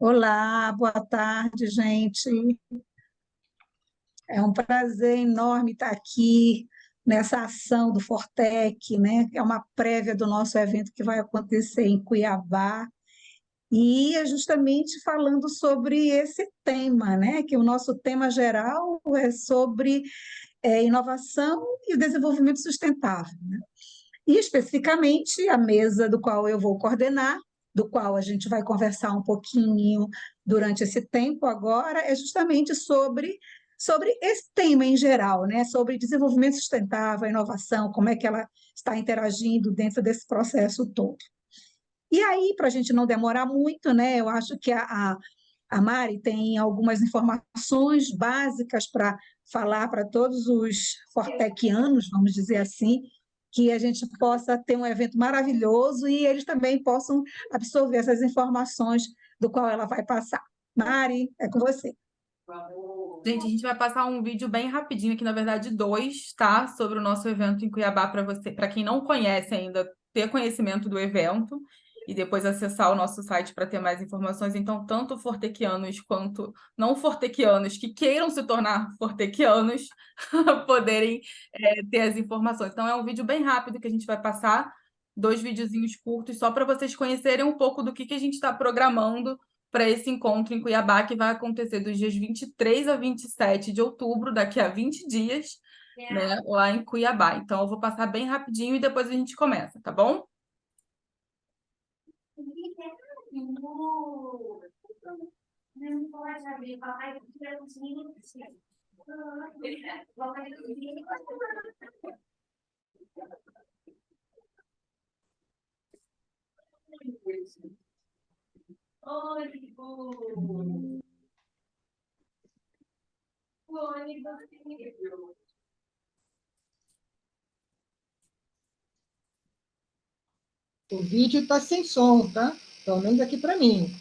Olá, boa tarde, gente. É um prazer enorme estar aqui nessa ação do Fortec, né? É uma prévia do nosso evento que vai acontecer em Cuiabá. E é justamente falando sobre esse tema, né? Que o nosso tema geral é sobre inovação e desenvolvimento sustentável, né? E especificamente a mesa do qual eu vou coordenar, do qual a gente vai conversar um pouquinho durante esse tempo agora, é justamente sobre esse tema em geral, né? Sobre desenvolvimento sustentável, inovação, como é que ela está interagindo dentro desse processo todo. E aí, para a gente não demorar muito, né? Eu acho que a Mari tem algumas informações básicas para falar para todos os fortequianos, vamos dizer assim, que a gente possa ter um evento maravilhoso e eles também possam absorver essas informações do qual ela vai passar. Mari, é com você. Gente, a gente vai passar um vídeo bem rapidinho aqui, na verdade, dois, tá? Sobre o nosso evento em Cuiabá, para quem não conhece ainda, ter conhecimento do evento e depois acessar o nosso site para ter mais informações. Então, tanto fortequianos quanto não fortequianos que queiram se tornar fortequianos poderem ter as informações. Então, é um vídeo bem rápido que a gente vai passar, dois videozinhos curtos, só para vocês conhecerem um pouco do que a gente está programando para esse encontro em Cuiabá, que vai acontecer dos dias 23 a 27 de outubro, daqui a 20 dias, né, lá em Cuiabá. Então, eu vou passar bem rapidinho e depois a gente começa, tá bom? O vídeo está sem som, tá? Pelo menos aqui para mim.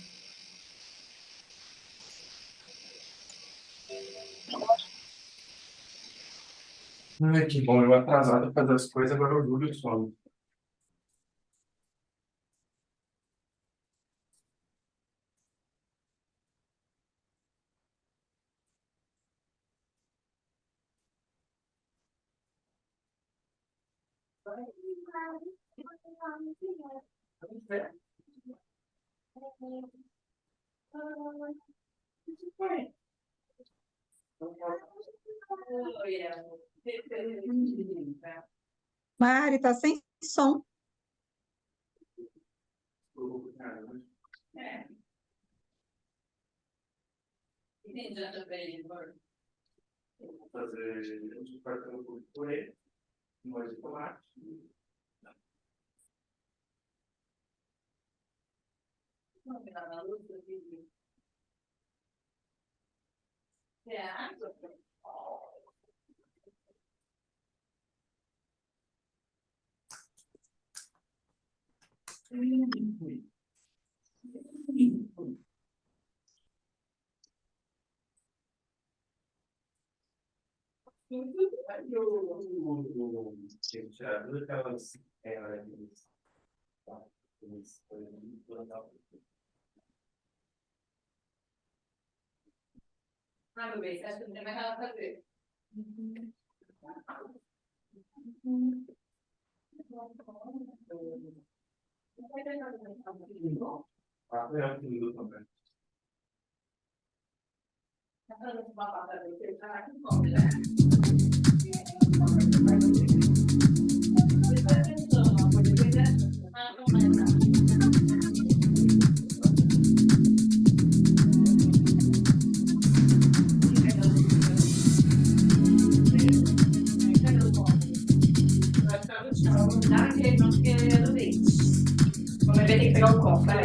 Ai, que bom, eu atrasado para fazer as coisas, agora eu juro o sono. Mari, está sem som. Vou fazer um cartão com purê, molho de tomate. Aí eu tinha tirado aquelas Meu bem, você acha que não tem mais nada a fazer? tudo também. Vai ter que pegar o copo, né?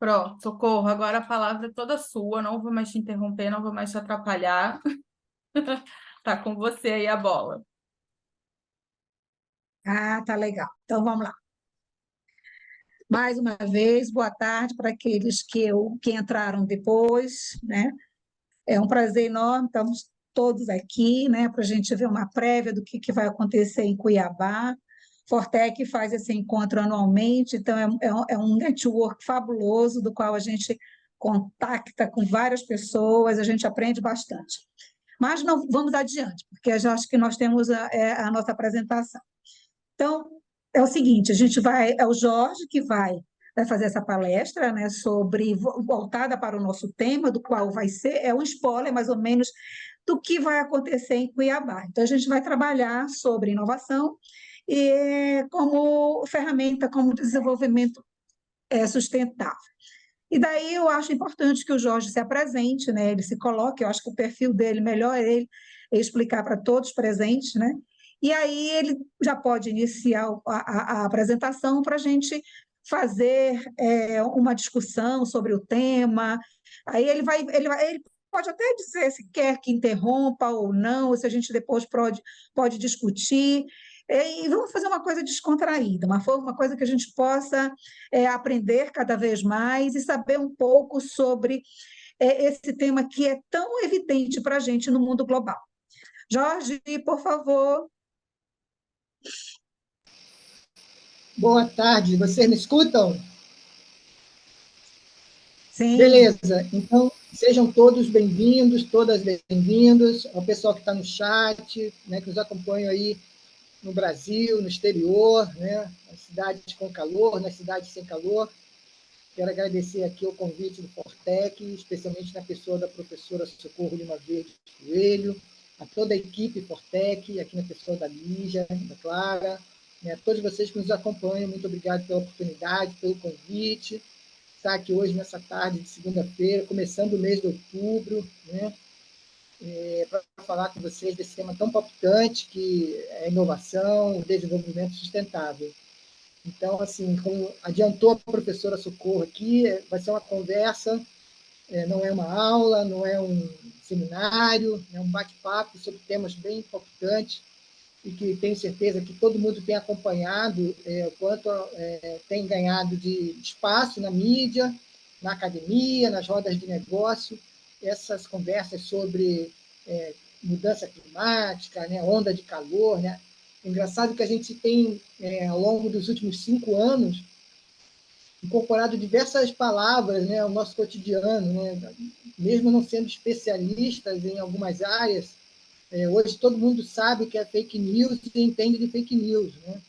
Pronto, Socorro, agora a palavra é toda sua, não vou mais te interromper, não vou mais te atrapalhar. Tá com você aí a bola. Ah, tá legal. Então vamos lá. Mais uma vez, boa tarde para aqueles que entraram depois, né? É um prazer enorme, estamos todos aqui, né, para a gente ver uma prévia do que vai acontecer em Cuiabá. Fortec faz esse encontro anualmente, então é um network fabuloso, do qual a gente contacta com várias pessoas, a gente aprende bastante. Mas não vamos adiante, porque eu já acho que nós temos a nossa apresentação. Então, é o seguinte, é o Jorge que vai fazer essa palestra, né, voltada para o nosso tema, do qual vai ser, é um spoiler mais ou menos do que vai acontecer em Cuiabá. Então, a gente vai trabalhar sobre inovação e como ferramenta, como desenvolvimento sustentável. E daí eu acho importante que o Jorge se apresente, né, ele se coloque, eu acho que o perfil dele melhor é ele explicar para todos presentes, né? E aí ele já pode iniciar a apresentação para a gente fazer uma discussão sobre o tema. Aí ele pode até dizer se quer que interrompa ou não, ou se a gente depois pode discutir. E vamos fazer uma coisa descontraída, uma coisa que a gente possa aprender cada vez mais e saber um pouco sobre esse tema que é tão evidente para a gente no mundo global. Jorge, por favor. Boa tarde, vocês me escutam? Sim. Beleza, então sejam todos bem-vindos, todas bem-vindas, ao pessoal que está no chat, né, que nos acompanha aí no Brasil, no exterior, né, nas cidades com calor, nas cidades sem calor. Quero agradecer aqui o convite do Fortec, especialmente na pessoa da professora Socorro Lima Verde Coelho, a toda a equipe Fortec, aqui na pessoa da Lígia, da Clara, né, a todos vocês que nos acompanham, muito obrigado pela oportunidade, pelo convite, estar aqui hoje, nessa tarde de segunda-feira, começando o mês de outubro, né, para falar com vocês desse tema tão palpitante que é a inovação, o desenvolvimento sustentável. Então, assim, como adiantou a professora Socorro aqui, vai ser uma conversa, não é uma aula, não é um seminário, é um bate-papo sobre temas bem importantes e que tenho certeza que todo mundo tem acompanhado o quanto tem ganhado de espaço na mídia, na academia, nas rodas de negócio, essas conversas sobre mudança climática, né, onda de calor, né? Engraçado que a gente tem, ao longo dos últimos 5 anos, incorporado diversas palavras, né, ao nosso cotidiano, né? Mesmo não sendo especialistas em algumas áreas, hoje todo mundo sabe que é fake news e entende de fake news, né?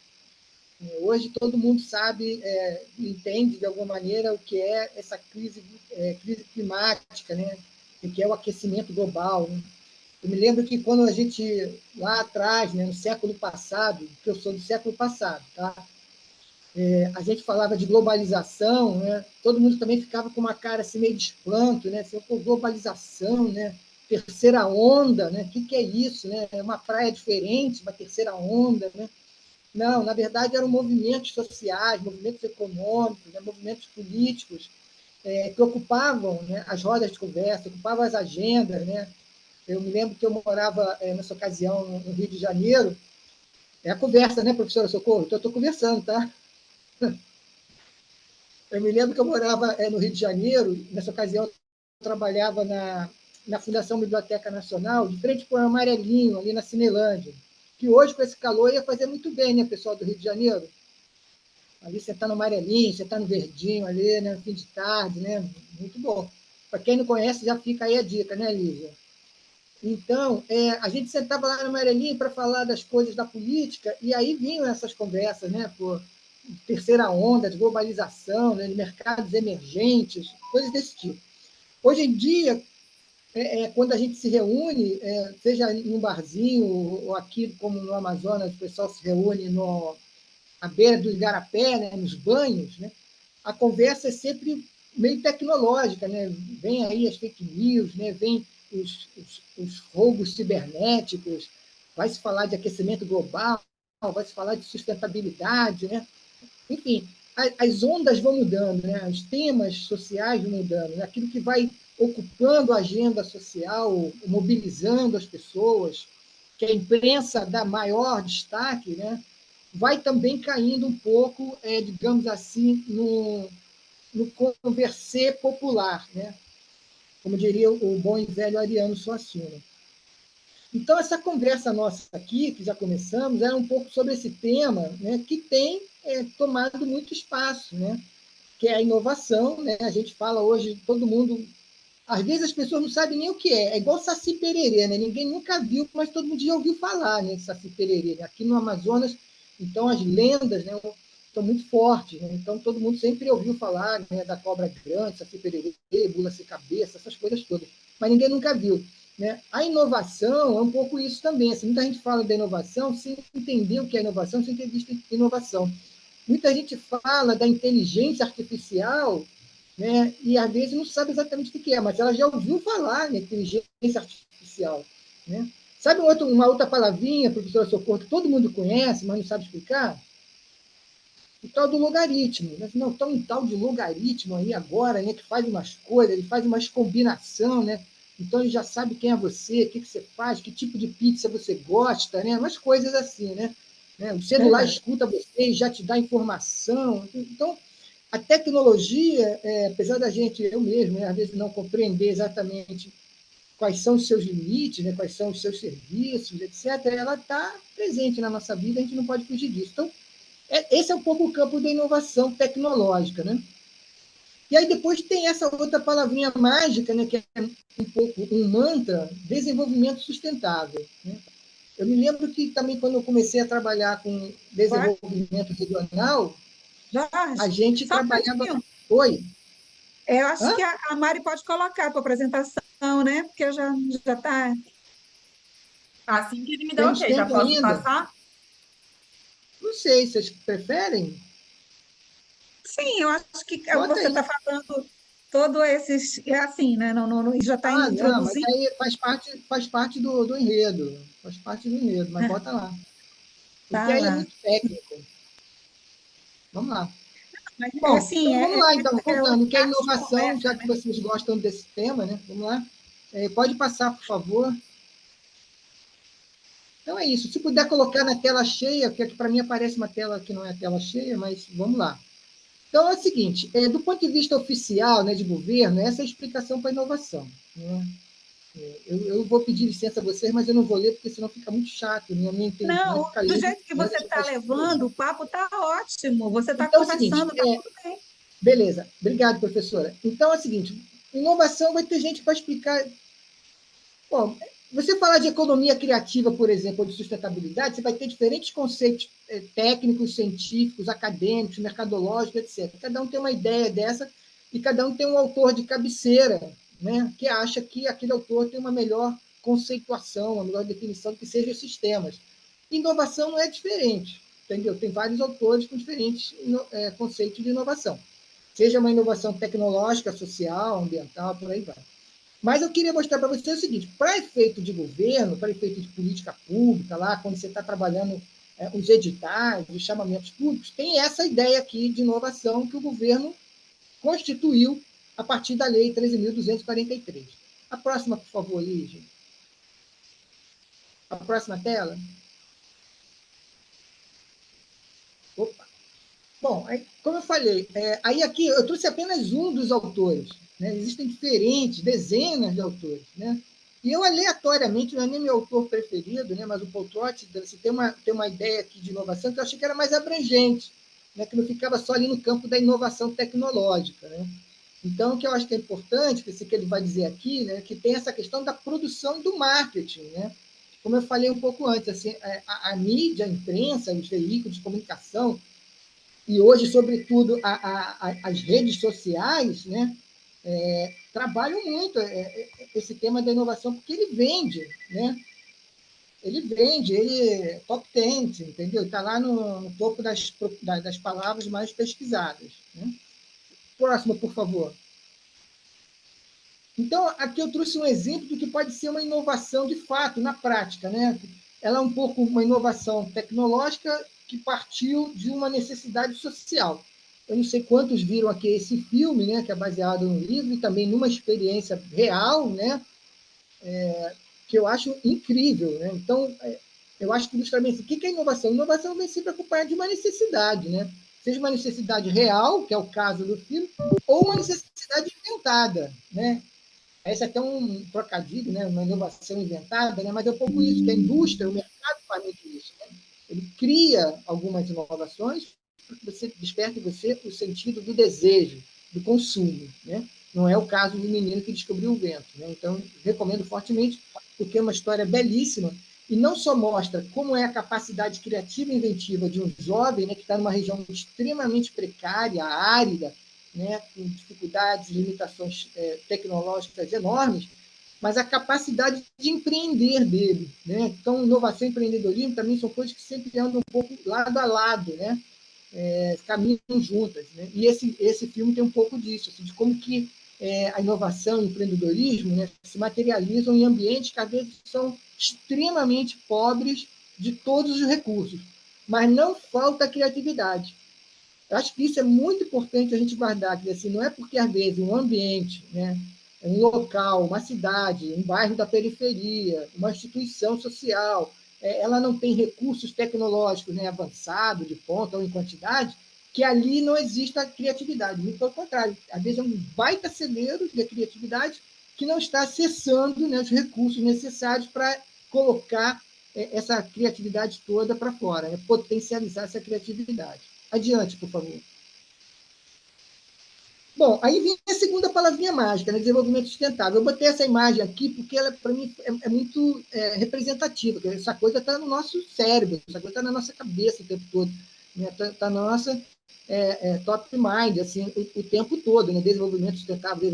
Hoje todo mundo sabe, entende de alguma maneira o que é essa crise climática, né? O que é o aquecimento global, né? Eu me lembro que quando a gente, lá atrás, né, no século passado, que eu sou do século passado, tá? A gente falava de globalização, né? Todo mundo também ficava com uma cara assim, meio de espanto, né? Assim, globalização, né? Terceira onda, né? O que é isso? Né? É uma praia diferente, uma terceira onda, né? Não, na verdade eram movimentos sociais, movimentos econômicos, né? Movimentos políticos que ocupavam, né, as rodas de conversa, ocupavam as agendas, né? Eu me lembro que eu morava, nessa ocasião, no Rio de Janeiro. É a conversa, né, professora Socorro? Então, eu estou conversando, tá? Eu me lembro que eu morava no Rio de Janeiro. Nessa ocasião, eu trabalhava na Fundação Biblioteca Nacional, de frente para o Amarelinho, ali na Cinelândia, que hoje, com esse calor, ia fazer muito bem, né, pessoal do Rio de Janeiro? Ali você está no Amarelinho, você está no Verdinho, ali, né, no fim de tarde, né? Muito bom. Para quem não conhece, já fica aí a dica, né, Lígia? Então, a gente sentava lá no Amarelinho para falar das coisas da política, e aí vinham essas conversas, né, por terceira onda de globalização, né, de mercados emergentes, coisas desse tipo. Hoje em dia, quando a gente se reúne, seja em um barzinho ou aqui, como no Amazonas, o pessoal se reúne à beira do igarapé, né, nos banhos, né, a conversa é sempre meio tecnológica, né? Vem aí as fake news, né? Vem os roubos cibernéticos, vai se falar de aquecimento global, vai se falar de sustentabilidade, né? Enfim, as ondas vão mudando, né? Os temas sociais vão mudando, né? Aquilo que vai ocupando a agenda social, mobilizando as pessoas, que a imprensa dá maior destaque, né? Vai também caindo um pouco, digamos assim, no conversê popular, né? Como diria o bom e velho Ariano Suassuna. Então, essa conversa nossa aqui, que já começamos, era um pouco sobre esse tema, né, que tem tomado muito espaço, né, que é a inovação. Né? A gente fala hoje, todo mundo... Às vezes as pessoas não sabem nem o que é. É igual Saci Pererê, né? Ninguém nunca viu, mas todo mundo já ouviu falar, né, de Saci Pererê. Aqui no Amazonas, então, as lendas, né, são muito fortes. Né? Então, todo mundo sempre ouviu falar, né, da cobra grande, Saci Pererê, bula sem cabeça, essas coisas todas. Mas ninguém nunca viu. Né? A inovação é um pouco isso também. Assim, muita gente fala da inovação sem entender o que é inovação, sem ter visto inovação. Muita gente fala da inteligência artificial, né, e às vezes não sabe exatamente o que é, mas ela já ouviu falar em inteligência artificial. Né? Sabe uma outra palavrinha, professora Socorro, que todo mundo conhece, mas não sabe explicar? O tal do logaritmo. Né? Não, tem um tal de logaritmo aí agora, né, que faz umas coisas, ele faz umas combinação, né? Então ele já sabe quem é você, o que você faz, que tipo de pizza você gosta, né? Umas coisas assim, né? O celular escuta você e já te dá informação. Então, a tecnologia, apesar da gente, eu mesmo, né, às vezes não compreender exatamente quais são os seus limites, né, quais são os seus serviços, etc., ela está presente na nossa vida, a gente não pode fugir disso. Então, esse é um pouco o campo da inovação tecnológica. Né? E aí depois tem essa outra palavrinha mágica, né, que é um pouco um mantra, desenvolvimento sustentável. Né? Eu me lembro que também quando eu comecei a trabalhar com desenvolvimento regional, a Jorge, gente só um trabalhava... minutinho. Oi? Eu acho Hã? que a Mari pode colocar a tua apresentação, né? Porque já está. Assim que ele me dá Temos ok, já tempo posso ainda? passar? Não sei, vocês preferem? Sim, eu acho que Bota você aí. está falando todo esses. É assim, né? Já está Ah, não, mas introduzindo. aí faz parte do enredo. Faz parte do enredo, mas bota lá. Porque Tá aí é lá. muito técnico. Vamos lá. Mas, Bom, assim, então vamos lá, então, o voltando, que é start de inovação, conversa, já que né? vocês gostam desse tema, né? Vamos lá. Pode passar, por favor. Então é isso. Se puder colocar na tela cheia, porque aqui para mim aparece uma tela que não é tela cheia, mas vamos lá. Então é o seguinte, do ponto de vista oficial, né, de governo, essa é a explicação para a inovação. Né? Eu vou pedir licença a vocês, mas eu não vou ler, porque senão fica muito chato, né? A minha Não, fica do lendo, jeito que né, você deixa eu está mais curioso. levando, o papo está ótimo. Você está Então é o seguinte, conversando, está tudo bem. beleza, obrigado, professora. Então é o seguinte, inovação vai ter gente para explicar. Bom, você falar de economia criativa, por exemplo, ou de sustentabilidade, você vai ter diferentes conceitos técnicos, científicos, acadêmicos, mercadológicos, etc. Cada um tem uma ideia dessa e cada um tem um autor de cabeceira, né, que acha que aquele autor tem uma melhor conceituação, uma melhor definição do que sejam esses temas. Inovação não é diferente, entendeu? Tem vários autores com diferentes conceitos de inovação. Seja uma inovação tecnológica, social, ambiental, por aí vai. Mas eu queria mostrar para você o seguinte: para efeito de governo, para efeito de política pública, lá, quando você está trabalhando os editais, os chamamentos públicos, tem essa ideia aqui de inovação que o governo constituiu a partir da Lei 13.243. A próxima, por favor, Lígia. A próxima tela. Opa. Bom, como eu falei, aí aqui eu trouxe apenas um dos autores. Né? Existem diferentes, dezenas de autores. Né? E eu, aleatoriamente, não é nem meu autor preferido, né? Mas o Paul Trott tem uma ideia aqui de inovação que eu achei que era mais abrangente, né? Que não ficava só ali no campo da inovação tecnológica. Né? Então, o que eu acho que é importante, que ele vai dizer aqui, né? Que tem essa questão da produção e do marketing. Né? Como eu falei um pouco antes, assim, a mídia, a imprensa, os veículos de comunicação, e hoje, sobretudo, as redes sociais, né, trabalham muito esse tema da inovação, porque ele vende, né? Ele vende, ele top 10, entendeu? Está lá no topo das palavras mais pesquisadas. Né? Próximo, por favor. Então, aqui eu trouxe um exemplo do que pode ser uma inovação de fato, na prática. Né? Ela é um pouco uma inovação tecnológica que partiu de uma necessidade social. Eu não sei quantos viram aqui esse filme, né, que é baseado no livro, e também numa experiência real, né, que eu acho incrível. Né? Então, eu acho que ilustra bem assim, o que é inovação? Inovação vem sempre acompanhada de uma necessidade, né? Seja uma necessidade real, que é o caso do filme, ou uma necessidade inventada. Né? Esse é até um trocadilho, né? Uma inovação inventada, né? Mas é um pouco isso, que a indústria, o mercado faz muito isso. Né? Ele cria algumas inovações para que você desperte em você o sentido do desejo, do consumo. Né? Não é o caso do menino que descobriu o vento. Né? Então, recomendo fortemente, porque é uma história belíssima e não só mostra como é a capacidade criativa e inventiva de um jovem, né, que está numa região extremamente precária, árida, né, com dificuldades, limitações tecnológicas enormes, mas a capacidade de empreender dele. Né? Então, inovação e empreendedorismo também são coisas que sempre andam um pouco lado a lado, né? Caminham juntas. Né? E esse filme tem um pouco disso, assim, de como que a inovação e o empreendedorismo, né, se materializam em ambientes que, às vezes, são extremamente pobres de todos os recursos, mas não falta criatividade. Eu acho que isso é muito importante a gente guardar, que assim, não é porque, às vezes, um ambiente, né, um local, uma cidade, um bairro da periferia, uma instituição social, ela não tem recursos tecnológicos, né, avançados, de ponta ou em quantidade, que ali não exista criatividade. Muito pelo contrário, às vezes é um baita celeiro de criatividade que não está acessando, né, os recursos necessários para colocar essa criatividade toda para fora, né, potencializar essa criatividade. Adiante, por favor. Bom, aí vem a segunda palavrinha mágica, né? Desenvolvimento sustentável. Eu botei essa imagem aqui porque ela, para mim, é muito representativa. Essa coisa está no nosso cérebro, essa coisa está na nossa cabeça o tempo todo. Está tá na nossa top mind, assim, o tempo todo. Né? Desenvolvimento sustentável,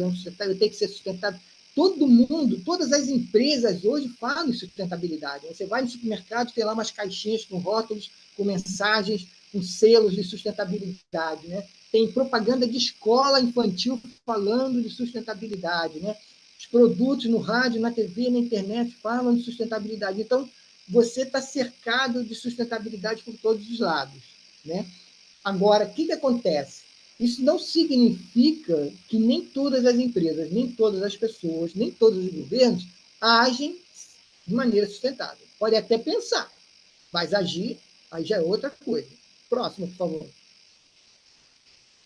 tem que ser sustentável. Todo mundo, todas as empresas hoje falam em sustentabilidade. Você vai no supermercado, tem lá umas caixinhas com rótulos, com mensagens, com selos de sustentabilidade, né? Tem propaganda de escola infantil falando de sustentabilidade, né? Os produtos no rádio, na TV, na internet falam de sustentabilidade. Então, você está cercado de sustentabilidade por todos os lados, né? Agora, o que acontece? Isso não significa que nem todas as empresas, nem todas as pessoas, nem todos os governos agem de maneira sustentável. Pode até pensar, mas agir, aí já é outra coisa. Próximo, por favor.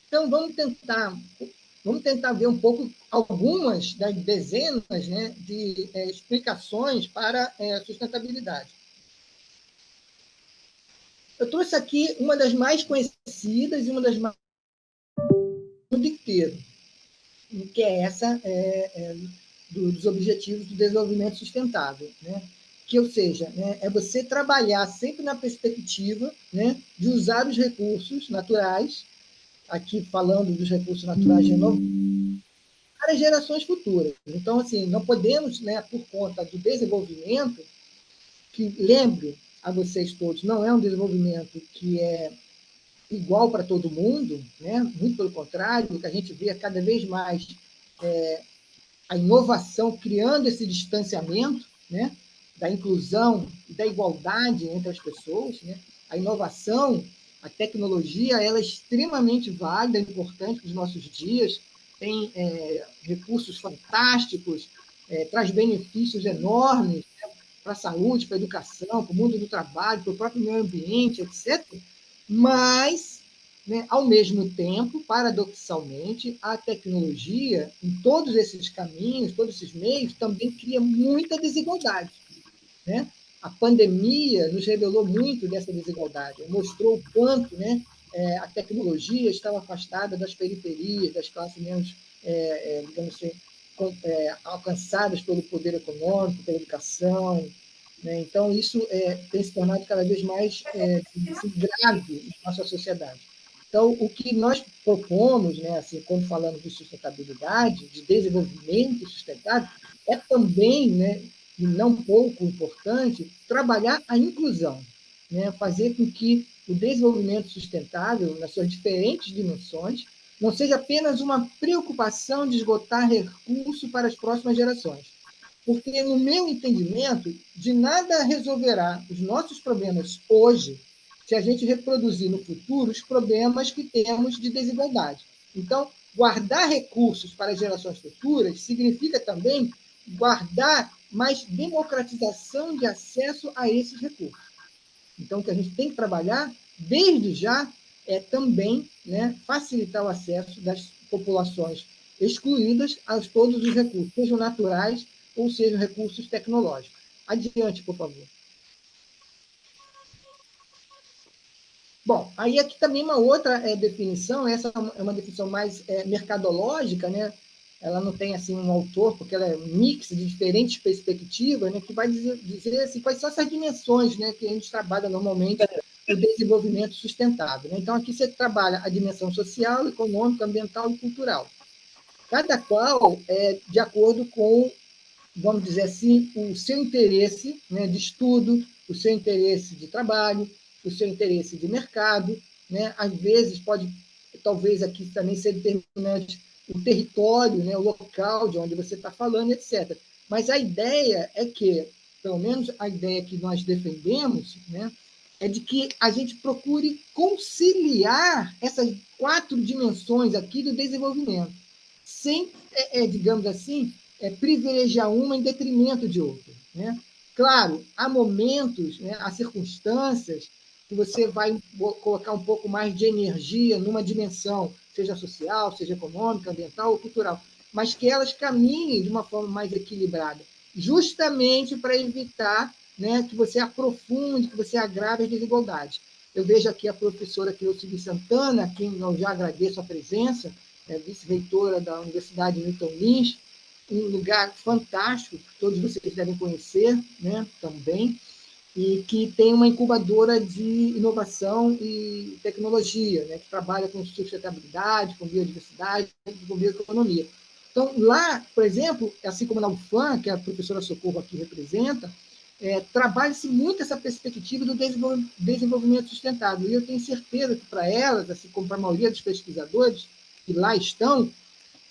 Então, vamos tentar ver um pouco algumas das dezenas, né, de explicações para a sustentabilidade. Eu trouxe aqui uma das mais conhecidas e uma das mais do mundo inteiro, que é essa dos Objetivos do Desenvolvimento Sustentável, né? Que, ou seja, né, é você trabalhar sempre na perspectiva, né, de usar os recursos naturais, aqui falando dos recursos naturais renováveis, para gerações futuras. Então, assim, não podemos, né, por conta do desenvolvimento, que, lembre a vocês todos, não é um desenvolvimento que é igual para todo mundo, né? Muito pelo contrário, o que a gente vê cada vez mais a inovação criando esse distanciamento, né, da inclusão e da igualdade entre as pessoas. Né? A inovação, a tecnologia, ela é extremamente válida, importante para os nossos dias, tem recursos fantásticos, traz benefícios enormes, né, para a saúde, para a educação, para o mundo do trabalho, para o próprio meio ambiente, etc. Mas, né, ao mesmo tempo, paradoxalmente, a tecnologia, em todos esses caminhos, todos esses meios, também cria muita desigualdade. Né? A pandemia nos revelou muito dessa desigualdade, mostrou o quanto, né, a tecnologia estava afastada das periferias, das classes menos, digamos assim, alcançadas pelo poder econômico, pela educação. Né? Então, isso tem se tornado cada vez mais grave na nossa sociedade. Então, o que nós propomos, né, assim, quando falamos de sustentabilidade, de desenvolvimento sustentável, é também, né, e não pouco importante, trabalhar a inclusão, né, fazer com que o desenvolvimento sustentável, nas suas diferentes dimensões, não seja apenas uma preocupação de esgotar recursos para as próximas gerações. Porque, no meu entendimento, de nada resolverá os nossos problemas hoje se a gente reproduzir no futuro os problemas que temos de desigualdade. Então, guardar recursos para as gerações futuras significa também guardar mais democratização de acesso a esses recursos. Então, o que a gente tem que trabalhar, desde já, é também, né, facilitar o acesso das populações excluídas a todos os recursos, sejam naturais ou sejam recursos tecnológicos. Adiante, por favor. Bom, aí aqui também uma outra definição, essa é uma definição mais mercadológica, né? Ela não tem assim um autor, porque ela é um mix de diferentes perspectivas, né? Que vai dizer assim, quais são essas dimensões, né? Que a gente trabalha normalmente no desenvolvimento sustentável, né? Então, aqui você trabalha a dimensão social, econômica, ambiental e cultural. Cada qual é de acordo com, vamos dizer assim, o seu interesse, né, de estudo, o seu interesse de trabalho, o seu interesse de mercado, né? Às vezes pode, talvez aqui também ser determinante o território, né, o local de onde você está falando, etc. Mas a ideia é que, pelo menos a ideia que nós defendemos, né, é de que a gente procure conciliar essas 4 dimensões aqui do desenvolvimento, sem, digamos assim, privilegiar uma em detrimento de outra, né? Claro, há momentos, né, há circunstâncias que você vai colocar um pouco mais de energia numa dimensão, seja social, seja econômica, ambiental ou cultural, mas que elas caminhem de uma forma mais equilibrada, justamente para evitar, né, que você aprofunde, que você agrave as desigualdades. Eu vejo aqui a professora Cleocide Santana, a quem eu já agradeço a presença, vice-reitora da Universidade Milton Lins, um lugar fantástico, que todos vocês devem conhecer, né, também, e que tem uma incubadora de inovação e tecnologia, né, que trabalha com sustentabilidade, com biodiversidade, com bioeconomia. Então, lá, por exemplo, assim como na UFAM, que a professora Socorro aqui representa, trabalha-se muito essa perspectiva do desenvolvimento sustentável. E eu tenho certeza que para elas, assim como para a maioria dos pesquisadores que lá estão,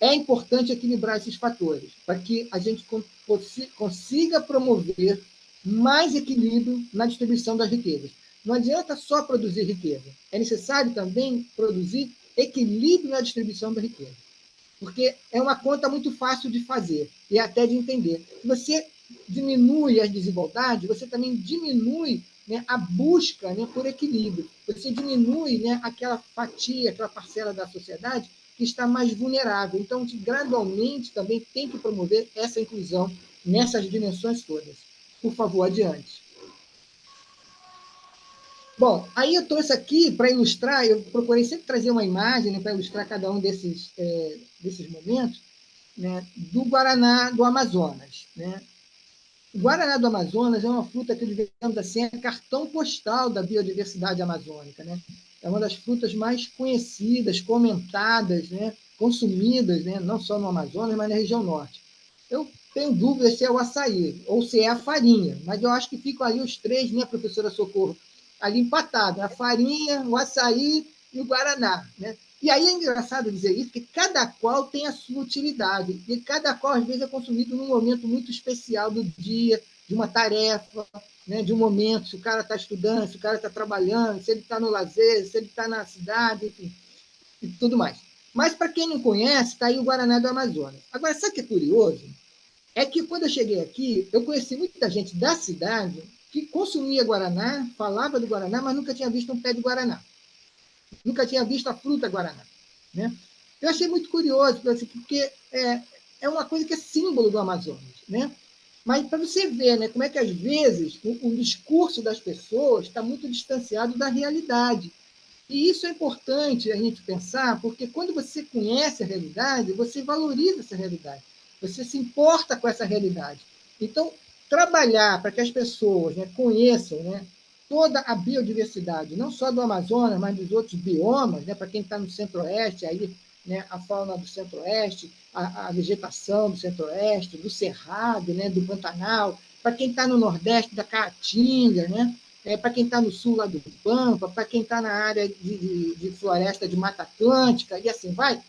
é importante equilibrar esses fatores, para que a gente consiga promover mais equilíbrio na distribuição das riquezas. Não adianta só produzir riqueza, é necessário também produzir equilíbrio na distribuição da riqueza, porque é uma conta muito fácil de fazer e até de entender. Se você diminui as desigualdades, você também diminui, né, a busca, né, por equilíbrio. Você diminui, né, aquela fatia, aquela parcela da sociedade que está mais vulnerável. Então, a gente, gradualmente, também tem que promover essa inclusão nessas dimensões todas. Por favor, adiante. Bom, aí eu trouxe aqui para ilustrar, eu procurei sempre trazer uma imagem, né, para ilustrar cada um desses momentos, né, do Guaraná do Amazonas, né? O Guaraná do Amazonas é uma fruta que, digamos assim, é cartão postal da biodiversidade amazônica, né? É uma das frutas mais conhecidas, comentadas, né, consumidas, né, não só no Amazonas, mas na região norte. Eu tenho dúvidas se é o açaí ou se é a farinha, mas eu acho que ficam ali os 3, né, professora Socorro, ali empatados, a farinha, o açaí e o Guaraná, né? E aí é engraçado dizer isso, que cada qual tem a sua utilidade, e cada qual, às vezes, é consumido num momento muito especial do dia, de uma tarefa, né, de um momento, se o cara está estudando, se o cara está trabalhando, se ele está no lazer, se ele está na cidade, enfim, e tudo mais. Mas, para quem não conhece, está aí o Guaraná do Amazonas. Agora, sabe o que é curioso? É que, quando eu cheguei aqui, eu conheci muita gente da cidade que consumia Guaraná, falava do Guaraná, mas nunca tinha visto um pé de Guaraná. Nunca tinha visto a fruta Guaraná, né? Eu achei muito curioso, porque é uma coisa que é símbolo do Amazonas, né? Mas para você ver, né, como é que, às vezes, o discurso das pessoas está muito distanciado da realidade. E isso é importante a gente pensar, porque quando você conhece a realidade, você valoriza essa realidade, você se importa com essa realidade. Então, trabalhar para que as pessoas, né, conheçam, né, toda a biodiversidade, não só do Amazonas, mas dos outros biomas, né, para quem está no Centro-Oeste, aí, né, a fauna do Centro-Oeste, a vegetação do Centro-Oeste, do Cerrado, né, do Pantanal, para quem está no Nordeste, da Caatinga, né, para quem está no sul lá do Pampa, para quem está na área de floresta de Mata Atlântica, e assim vai,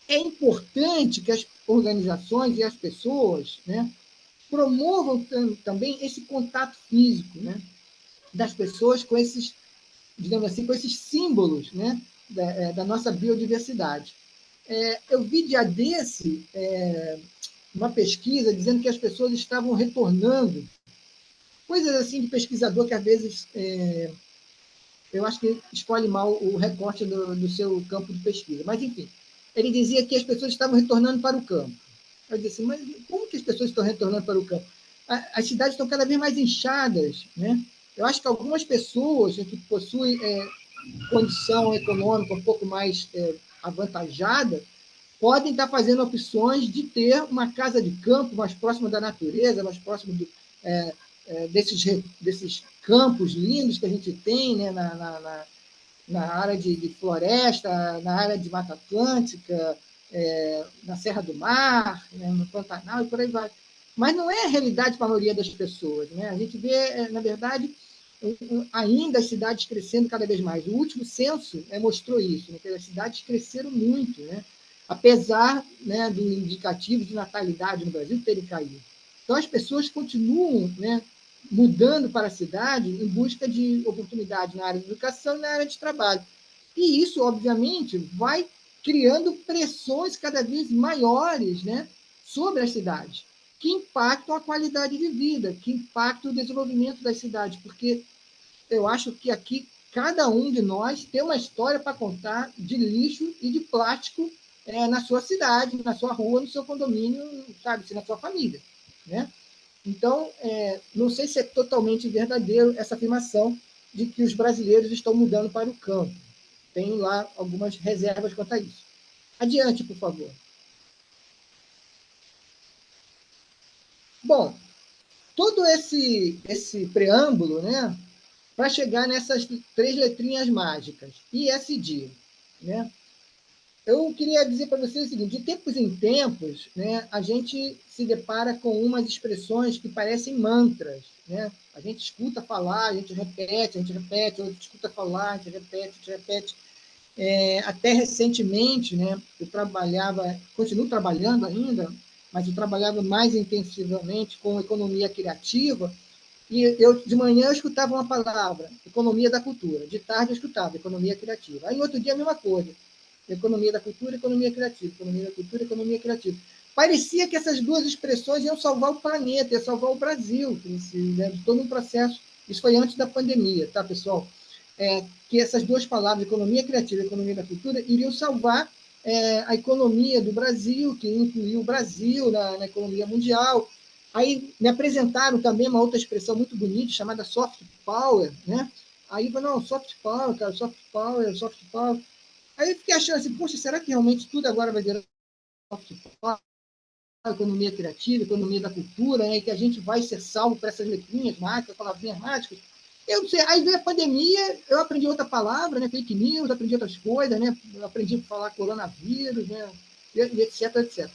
é importante que as organizações e as pessoas, né, promovam também esse contato físico, né, das pessoas com esses digamos assim, com esses símbolos, né, da nossa biodiversidade. Eu vi dia desse uma pesquisa dizendo que as pessoas estavam retornando, coisas assim de pesquisador que, às vezes, eu acho que escolhe mal o recorte do seu campo de pesquisa. Mas, enfim, ele dizia que as pessoas estavam retornando para o campo. Eu disse assim, mas como que as pessoas estão retornando para o campo? As cidades estão cada vez mais inchadas, né? Eu acho que algumas pessoas que possuem condição econômica um pouco mais avantajada podem estar fazendo opções de ter uma casa de campo mais próxima da natureza, mais próximo desses campos lindos que a gente tem, né, na área de floresta, na área de Mata Atlântica, na Serra do Mar, né, no Pantanal e por aí vai. Mas não é a realidade para a maioria das pessoas. Né? A gente vê, na verdade, ainda as cidades crescendo cada vez mais. O último censo mostrou isso, né, que as cidades cresceram muito, né, apesar, né, do indicativo de natalidade no Brasil terem caído. Então, as pessoas continuam, né, mudando para a cidade em busca de oportunidade na área de educação e na área de trabalho. E isso, obviamente, vai criando pressões cada vez maiores, né, sobre as cidades, que impactam a qualidade de vida, que impactam o desenvolvimento das cidades, porque eu acho que aqui cada um de nós tem uma história para contar de lixo e de plástico na sua cidade, na sua rua, no seu condomínio, sabe, na sua família, né? Então, não sei se é totalmente verdadeiro essa afirmação de que os brasileiros estão mudando para o campo. Tenho lá algumas reservas quanto a isso. Adiante, por favor. Bom, todo esse preâmbulo, né, para chegar nessas 3 letrinhas mágicas, ISD, né? Eu queria dizer para vocês o seguinte: de tempos em tempos, né, a gente se depara com umas expressões que parecem mantras. Né? A gente escuta falar, a gente repete, a gente escuta falar, a gente repete. Até recentemente, né, eu continuo trabalhando ainda, mas eu trabalhava mais intensivamente com economia criativa, e de manhã eu escutava uma palavra, economia da cultura, de tarde eu escutava economia criativa. Aí, no outro dia, a mesma coisa. Economia da cultura, economia criativa. Economia da cultura, economia criativa. Parecia que essas duas expressões iam salvar o planeta, iam salvar o Brasil, né, todo um processo. Isso foi antes da pandemia, tá, pessoal? Que essas duas palavras, economia criativa e economia da cultura, iriam salvar a economia do Brasil, que incluiu o Brasil na economia mundial. Aí me apresentaram também uma outra expressão muito bonita, chamada soft power, né? Aí eu falei, não, soft power, cara, soft power, soft power. Aí eu fiquei achando assim, poxa, será que realmente tudo agora vai virar soft power, economia criativa, economia da cultura, né? E que a gente vai ser salvo por essas letrinhas mágicas, palavrinhas mágicas? Eu não sei. Aí veio a pandemia, eu aprendi outra palavra, né? Fake news, aprendi outras coisas, né? Eu aprendi a falar coronavírus, né? E etc, etc.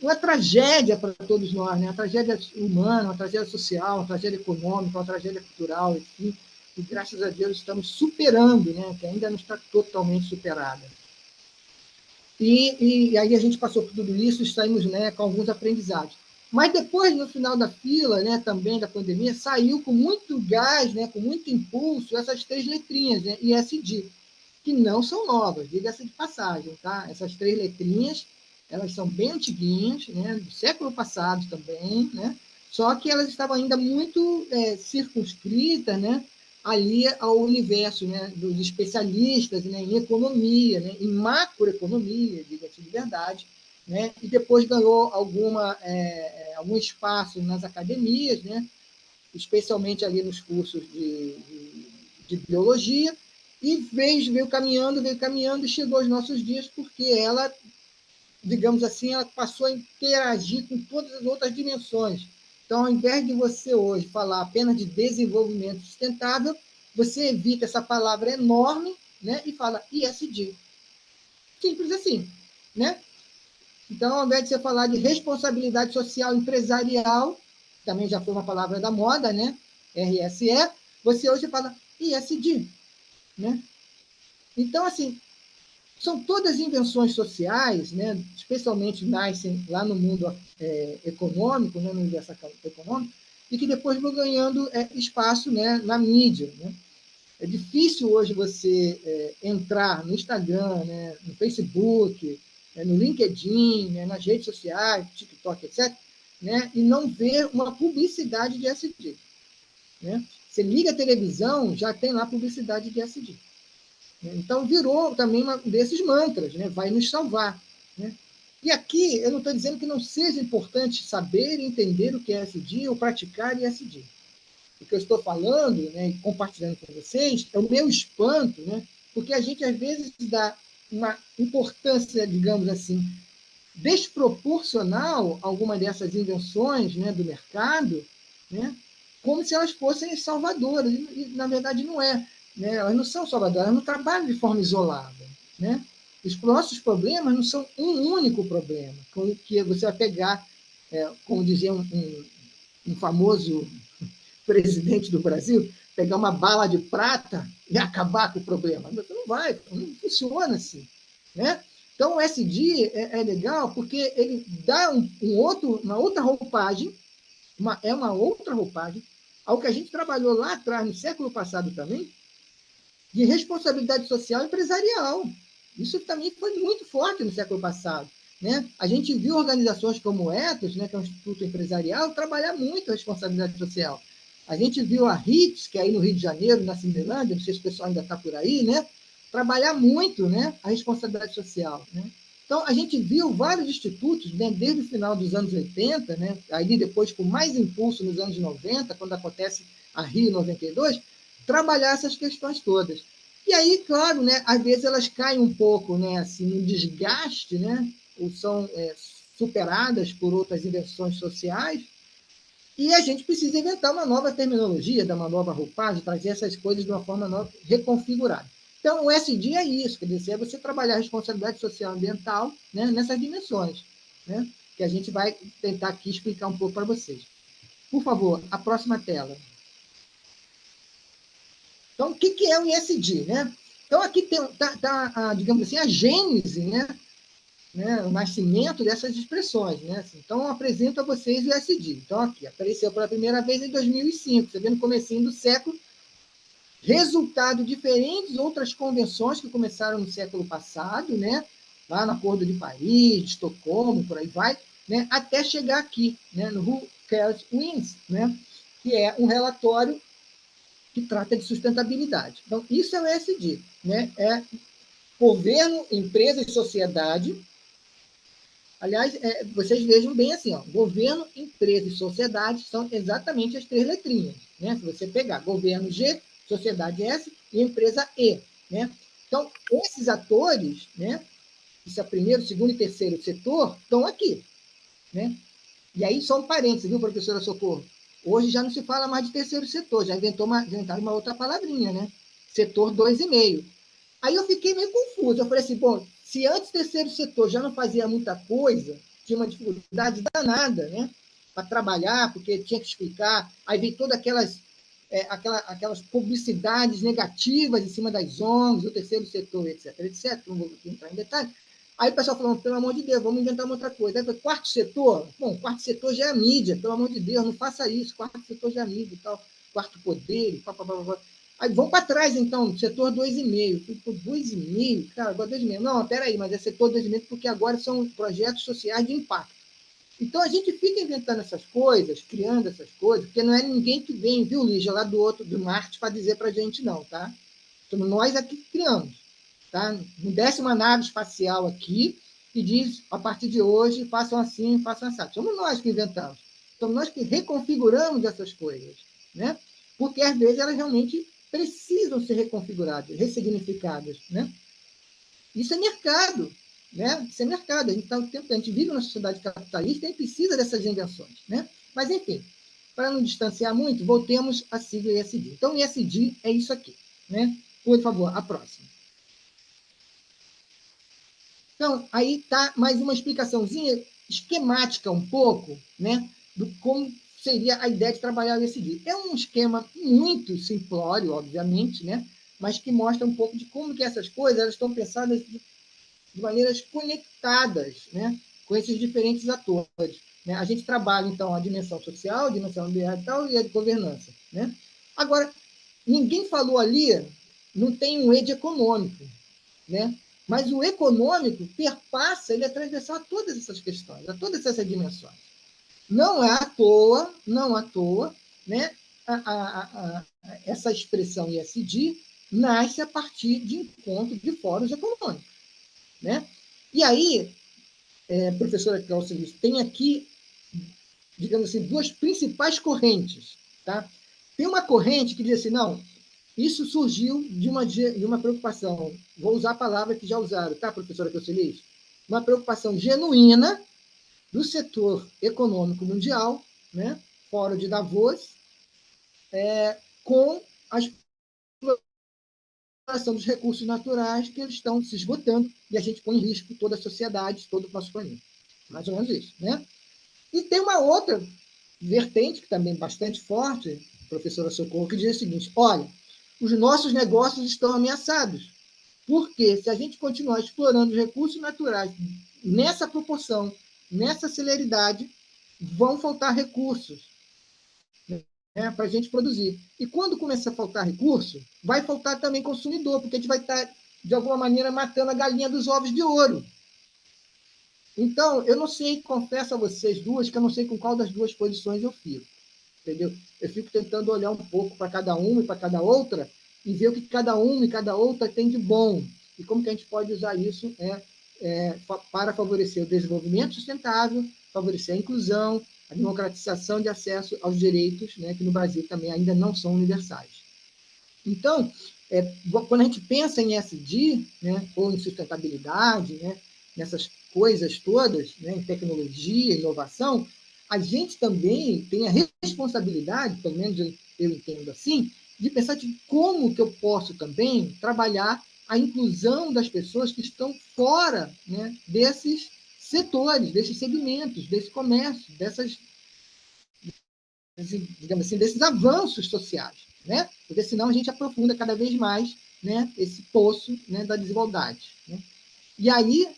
Uma tragédia para todos nós, né? Uma tragédia humana, uma tragédia social, uma tragédia econômica, uma tragédia cultural, enfim, e graças a Deus estamos superando, né? Que ainda não está totalmente superada. E aí a gente passou por tudo isso e saímos, né, com alguns aprendizados. Mas depois, no final da fila, né, também da pandemia, saiu com muito gás, né, com muito impulso, essas 3 letrinhas, né, ISD, que não são novas, diga-se de passagem, tá? Essas 3 letrinhas, elas são bem antiguinhas, né, do século passado também, né? Só que elas estavam ainda muito circunscritas, né, ali ao universo, né, dos especialistas, né, em economia, né, em macroeconomia, diga-se de verdade, né, e depois ganhou algum espaço nas academias, né, especialmente ali nos cursos de biologia, e veio caminhando e chegou aos nossos dias, porque ela, digamos assim, ela passou a interagir com todas as outras dimensões. Então, ao invés de você hoje falar apenas de desenvolvimento sustentável, você evita essa palavra enorme, né, e fala ISD. Simples assim, né? Então, ao invés de você falar de responsabilidade social empresarial, também já foi uma palavra da moda, né? RSE, você hoje fala ISD, né? Então, assim, são todas invenções sociais, né? Especialmente nascem lá no mundo econômico, né? No universo econômico, e que depois vão ganhando espaço, né? Na mídia, né? É difícil hoje você entrar no Instagram, né, no Facebook, no LinkedIn, né, nas redes sociais, TikTok, etc., né, e não ver uma publicidade de ESG. Né? Você liga a televisão, já tem lá publicidade de ESG. Né? Então, virou também um desses mantras, né? Vai nos salvar. Né? E aqui, eu não estou dizendo que não seja importante saber e entender o que é ESG ou praticar ESG. O que eu estou falando, né, e compartilhando com vocês, é o meu espanto, né, porque a gente, às vezes, dá uma importância, digamos assim, desproporcional a alguma dessas invenções, né, do mercado, né, como se elas fossem salvadoras. E, na verdade, não é. Né? Elas não são salvadoras, elas não trabalham de forma isolada. Né? Os nossos problemas não são um único problema, com que você vai pegar, como dizia um famoso presidente do Brasil, pegar uma bala de prata e acabar com o problema. Não vai, não funciona assim. Né? Então, o SD é legal porque ele dá uma outra roupagem, uma outra roupagem, ao que a gente trabalhou lá atrás, no século passado também, de responsabilidade social empresarial. Isso também foi muito forte no século passado. Né? A gente viu organizações como o Ethos, né, que é um instituto empresarial, trabalhar muito a responsabilidade social. A gente viu a RITS, que é aí no Rio de Janeiro, na Cinelândia, não sei se o pessoal ainda está por aí, né, trabalhar muito, né, a responsabilidade social. Né? Então, a gente viu vários institutos, né, desde o final dos anos 80, né, aí depois com mais impulso nos anos 90, quando acontece a Rio 92, trabalhar essas questões todas. E aí, claro, né, às vezes elas caem um pouco, né, assim, no desgaste, né, ou são superadas por outras invenções sociais, e a gente precisa inventar uma nova terminologia, dar uma nova roupagem, trazer essas coisas de uma forma nova, reconfigurada. Então, o SD é isso, quer dizer, é você trabalhar a responsabilidade social e ambiental, né, nessas dimensões, né, que a gente vai tentar aqui explicar um pouco para vocês. Por favor, a próxima tela. Então, o que é o ISD? Né? Então, aqui está, digamos assim, a gênese, né? O nascimento dessas expressões. Né? Então, eu apresento a vocês o ISD. Então, aqui, apareceu pela primeira vez em 2005, você vê no comecinho do século, resultado de diferentes outras convenções que começaram no século passado, né? Lá no Acordo de Paris, de Estocolmo, por aí vai, né? Até chegar aqui, né? No Who Cares Wins, né? Que é um relatório que trata de sustentabilidade. Então, isso é o ESG, né? É governo, empresa e sociedade. Aliás, vocês vejam bem assim, ó, governo, empresa e sociedade são exatamente as três letrinhas. Né? Se você pegar governo G, sociedade S e empresa E. Né? Então, esses atores, né, isso é primeiro, segundo e terceiro setor, estão aqui. Né? E aí, só um parênteses, viu, professora Socorro? Hoje já não se fala mais de terceiro setor, já inventaram uma outra palavrinha, né? Setor 2,5. Aí eu fiquei meio confuso. Eu falei assim, bom, se antes o terceiro setor já não fazia muita coisa, tinha uma dificuldade danada, né? Para trabalhar, porque tinha que explicar, aí veio todas aquelas publicidades negativas em cima das ONGs, do terceiro setor, etc, etc. Não vou entrar em detalhe. Aí o pessoal falou, pelo amor de Deus, vamos inventar uma outra coisa. Aí foi quarto setor? Bom, quarto setor já é a mídia, pelo amor de Deus, não faça isso, quarto setor já é a mídia e tal, quarto poder, pá. Aí vamos para trás, então, setor 2,5. 2,5? Cara, agora 2,5. Não, peraí, mas é setor 2,5 porque agora são projetos sociais de impacto. Então, a gente fica inventando essas coisas, criando essas coisas, porque não é ninguém que vem, viu, Lígia, lá do Marte, para dizer para a gente, não, tá? Somos nós aqui que criamos. Tá? Não desce uma nave espacial aqui e diz, a partir de hoje, façam assim, façam assim. Somos nós que inventamos. Somos nós que reconfiguramos essas coisas. Né? Porque, às vezes, elas realmente precisam ser reconfiguradas, ressignificadas. Né? Isso é mercado. Né? Isso é mercado. A gente vive numa sociedade capitalista e precisa dessas invenções. Né? Mas, enfim, para não distanciar muito, voltemos à sigla ESG. Então, o ESG é isso aqui. Né? Por favor, a próxima. Então, aí está mais uma explicaçãozinha esquemática um pouco, né, do como seria a ideia de trabalhar o ESG. É um esquema muito simplório, obviamente, né, mas que mostra um pouco de como que essas coisas elas estão pensadas de maneiras conectadas, né, com esses diferentes atores. Né? A gente trabalha, então, a dimensão social, a dimensão ambiental e a de governança. Né? Agora, ninguém falou ali não tem um E de econômico, né? Mas o econômico perpassa, ele é transversal a todas essas questões, a todas essas dimensões. Não é à toa, não à toa, né? Essa expressão ISD nasce a partir de encontros de fóruns econômicos, né? E aí, professora Cláudia, tem aqui, digamos assim, duas principais correntes, tá? Tem uma corrente que diz assim, não, isso surgiu de uma preocupação, vou usar a palavra que já usaram, tá, professora Cláudia? Uma preocupação genuína do setor econômico mundial, né? Fórum de Davos, com a exploração dos recursos naturais que eles estão se esgotando e a gente põe em risco toda a sociedade, todo o nosso planeta. Mais ou menos isso, né? E tem uma outra vertente, que também é bastante forte, professora Socorro, que diz o seguinte, olha, os nossos negócios estão ameaçados, porque se a gente continuar explorando os recursos naturais nessa proporção, nessa celeridade, vão faltar recursos, né, para a gente produzir. E quando começar a faltar recurso, vai faltar também consumidor, porque a gente vai estar, de alguma maneira, matando a galinha dos ovos de ouro. Então, eu não sei, confesso a vocês duas, que eu não sei com qual das duas posições eu fico. Entendeu? Eu fico tentando olhar um pouco para cada uma e para cada outra e ver o que cada uma e cada outra tem de bom e como que a gente pode usar isso para favorecer o desenvolvimento sustentável, favorecer a inclusão, a democratização de acesso aos direitos, né, que no Brasil também ainda não são universais. Então, quando a gente pensa em ESG, né, ou em sustentabilidade, né, nessas coisas todas, né, em tecnologia, inovação, a gente também tem a responsabilidade, pelo menos eu entendo assim, de pensar de como que eu posso também trabalhar a inclusão das pessoas que estão fora, né, desses setores, desses segmentos, desse comércio, digamos assim, desses avanços sociais, né? Porque senão a gente aprofunda cada vez mais, né, esse poço, né, da desigualdade, né? E aí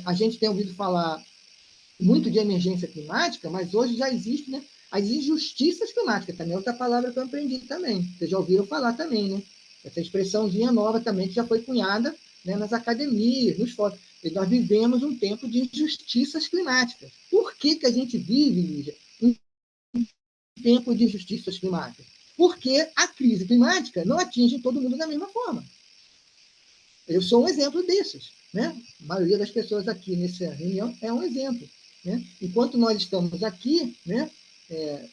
a gente tem ouvido falar muito de emergência climática, mas hoje já existe, né, as injustiças climáticas, também é outra palavra que eu aprendi também. Vocês já ouviram falar também, né? Essa expressãozinha nova também que já foi cunhada, né, nas academias, nos fóruns. E nós vivemos um tempo de injustiças climáticas. Por que que a gente vive, Lígia, um tempo de injustiças climáticas? Porque a crise climática não atinge todo mundo da mesma forma. Eu sou um exemplo desses, né? A maioria das pessoas aqui nessa reunião é um exemplo, né? Enquanto nós estamos aqui, né,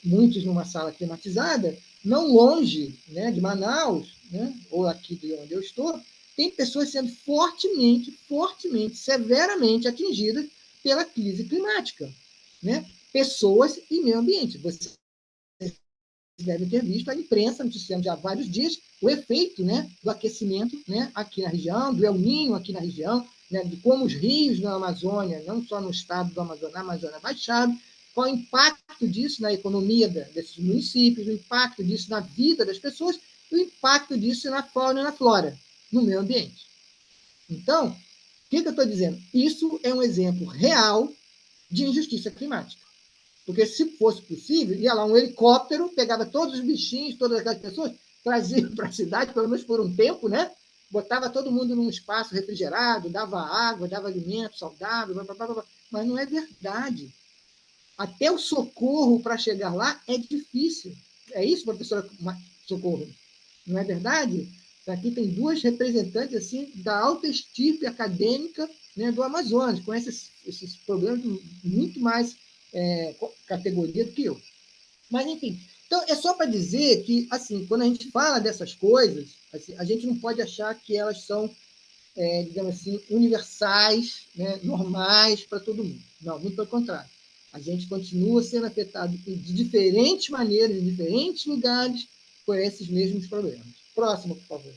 muitos numa sala climatizada, não longe, né, de Manaus, né, ou aqui de onde eu estou, tem pessoas sendo fortemente, severamente atingidas pela crise climática, né? Pessoas e meio ambiente. Você devem ter visto a imprensa noticiando já há vários dias o efeito, né, do aquecimento, né, aqui na região, do El Niño aqui na região, né, de como os rios na Amazônia, não só no estado do Amazonas, na Amazônia baixaram, qual o impacto disso na economia desses municípios, o impacto disso na vida das pessoas, e o impacto disso na fauna e na flora, no meio ambiente. Então, o que eu estou dizendo? Isso é um exemplo real de injustiça climática. Porque se fosse possível, ia lá um helicóptero, pegava todos os bichinhos, todas aquelas pessoas, trazia para a cidade, pelo menos por um tempo, né? Botava todo mundo num espaço refrigerado, dava água, dava alimento saudável, blá, blá, blá, blá. Mas não é verdade. Até o socorro para chegar lá é difícil. É isso, professora Socorro? Não é verdade? Aqui tem duas representantes assim da alta estirpe acadêmica, né, do Amazonas, com esses problemas muito mais categoria do que eu. Mas, enfim, então é só para dizer que, assim, quando a gente fala dessas coisas, assim, a gente não pode achar que elas são, digamos assim, universais, né, normais para todo mundo. Não, muito pelo contrário. A gente continua sendo afetado de diferentes maneiras, em diferentes lugares, por esses mesmos problemas. Próximo, por favor.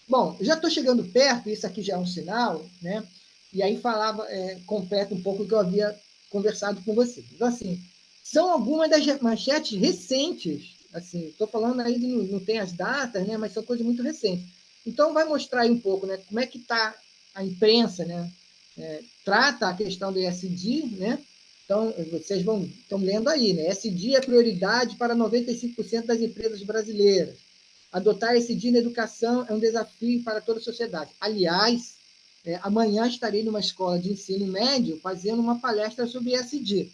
Bom, já estou chegando perto, isso aqui já é um sinal, né? E aí falava, completa um pouco o que eu havia conversado com vocês. Então, assim, são algumas das manchetes recentes, assim, estou falando aí, não tem as datas, né? Mas são coisas muito recentes. Então, vai mostrar aí um pouco, né? Como é que está a imprensa, né? Trata a questão do ESG, né? Então, vocês estão lendo aí, né? SD é prioridade para 95% das empresas brasileiras. Adotar SD na educação é um desafio para toda a sociedade. Aliás, amanhã estarei numa escola de ensino médio fazendo uma palestra sobre SD,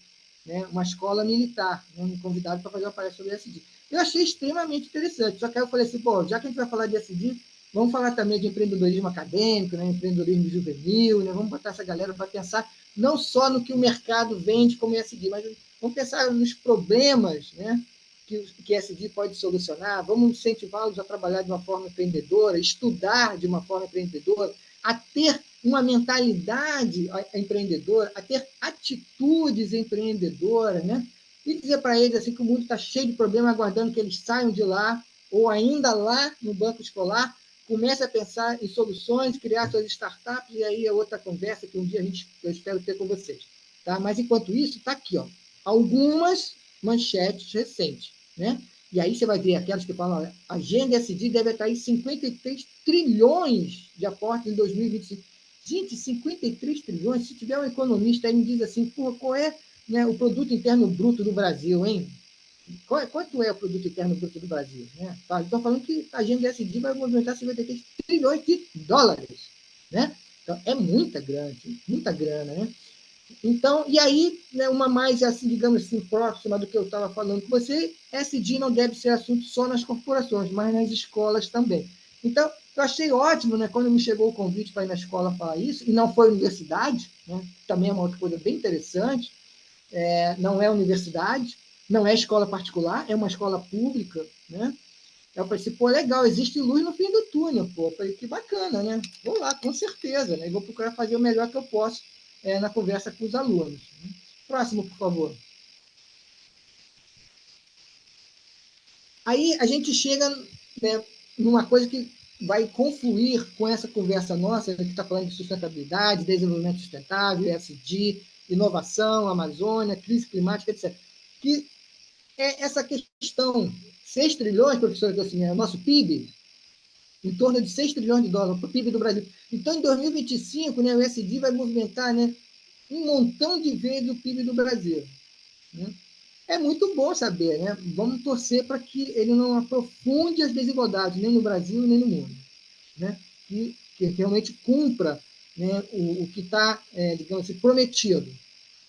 né? Uma escola militar, né? Me convidaram para fazer uma palestra sobre SD. Eu achei extremamente interessante, só que aí eu falei assim, pô, já que a gente vai falar de SD, vamos falar também de empreendedorismo acadêmico, né? Empreendedorismo juvenil, né? Vamos botar essa galera para pensar não só no que o mercado vende como ESG, mas vamos pensar nos problemas, né, que ESG pode solucionar, vamos incentivá-los a trabalhar de uma forma empreendedora, estudar de uma forma empreendedora, a ter uma mentalidade empreendedora, a ter atitudes empreendedoras, né? E dizer para eles assim, que o mundo está cheio de problemas, aguardando que eles saiam de lá, ou ainda lá no banco escolar, comece a pensar em soluções, criar suas startups, e aí é outra conversa que um dia eu espero ter com vocês. Tá? Mas, enquanto isso, está aqui, ó, algumas manchetes recentes. Né? E aí você vai ver aquelas que falam, a Agenda SD deve atrair 53 trilhões de aportes em 2025. Gente, 53 trilhões, se tiver um economista aí me diz assim, pô, qual é, né, o produto interno bruto do Brasil, hein? Quanto é o produto interno bruto do Brasil? Né? Estão falando que a agenda SD vai movimentar 53 trilhões de dólares. Né? Então, é muita grana. Né? Então, e aí, né, uma mais, assim, digamos assim, próxima do que eu estava falando com você, SD não deve ser assunto só nas corporações, mas nas escolas também. Então, eu achei ótimo, né, quando me chegou o convite para ir na escola falar isso, e não foi universidade, né, também é uma outra coisa bem interessante, não é universidade, não é escola particular, é uma escola pública, né? Eu falei assim, pô, legal, existe luz no fim do túnel, pô. Eu falei, que bacana, né? Vou lá, com certeza, né? E vou procurar fazer o melhor que eu posso na conversa com os alunos. Né? Próximo, por favor. Aí a gente chega, né, numa coisa que vai confluir com essa conversa nossa, que está falando de sustentabilidade, desenvolvimento sustentável, ESG, inovação, Amazônia, crise climática, etc. Que é essa questão, 6 trilhões, professor, assim, é o nosso PIB, em torno de 6 trilhões de dólares para o PIB do Brasil. Então, em 2025, né, o SD vai movimentar, né, um montão de vezes o PIB do Brasil. Né? É muito bom saber, né? Vamos torcer para que ele não aprofunde as desigualdades, nem no Brasil, nem no mundo. Né? Que realmente cumpra, né, o que está, digamos assim, prometido,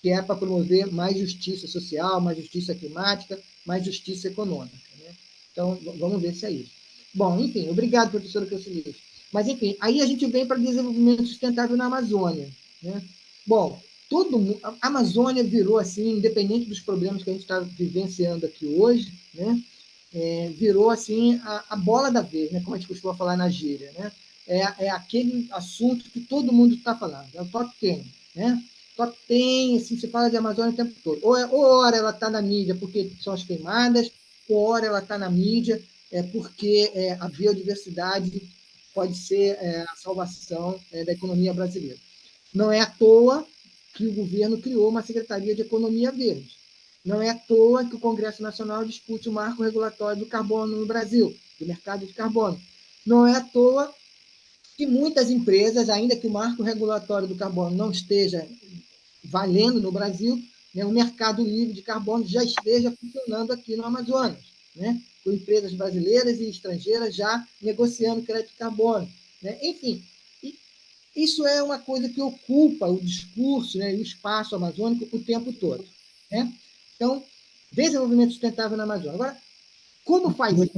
que é para promover mais justiça social, mais justiça climática, mais justiça econômica. Né? Então, vamos ver se é isso. Bom, enfim, obrigado, professora Cacilhas. Mas, enfim, aí a gente vem para desenvolvimento sustentável na Amazônia. Né? Bom, a Amazônia virou, assim, independente dos problemas que a gente está vivenciando aqui hoje, né? Virou, assim, a bola da vez, né? Como a gente costuma falar na gíria. Né? É aquele assunto que todo mundo está falando, é o top 10. Né? Só tem, assim, se fala de Amazônia o tempo todo. Ou hora ela está na mídia porque são as queimadas, ou hora ela está na mídia porque a biodiversidade pode ser a salvação da economia brasileira. Não é à toa que o governo criou uma Secretaria de Economia Verde. Não é à toa que o Congresso Nacional discute o marco regulatório do carbono no Brasil, do mercado de carbono. Não é à toa que muitas empresas, ainda que o marco regulatório do carbono não esteja valendo no Brasil, né, o mercado livre de carbono já esteja funcionando aqui no Amazonas, né, com empresas brasileiras e estrangeiras já negociando crédito de carbono. Né? Enfim, isso é uma coisa que ocupa o discurso, né, e o espaço amazônico o tempo todo. Né? Então, desenvolvimento sustentável na Amazônia. Agora, como faz isso?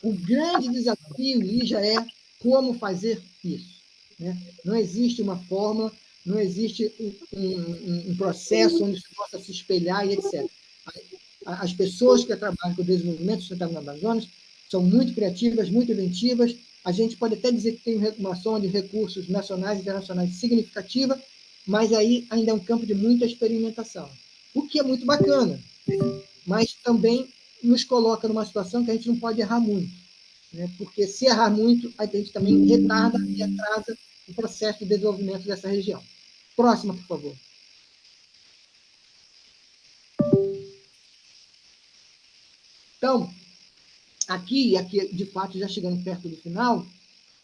O grande desafio, Lígia, é como fazer isso. Né? Não existe uma fórmula, não existe um processo onde se possa se espelhar e etc. As pessoas que trabalham com o desenvolvimento sustentável na Amazônia são muito criativas, muito inventivas. A gente pode até dizer que tem uma soma de recursos nacionais e internacionais significativa, mas aí ainda é um campo de muita experimentação, o que é muito bacana, mas também nos coloca numa situação que a gente não pode errar muito, né? Porque se errar muito, a gente também retarda e atrasa o processo de desenvolvimento dessa região. Próxima, por favor. Então, aqui, de fato, já chegando perto do final,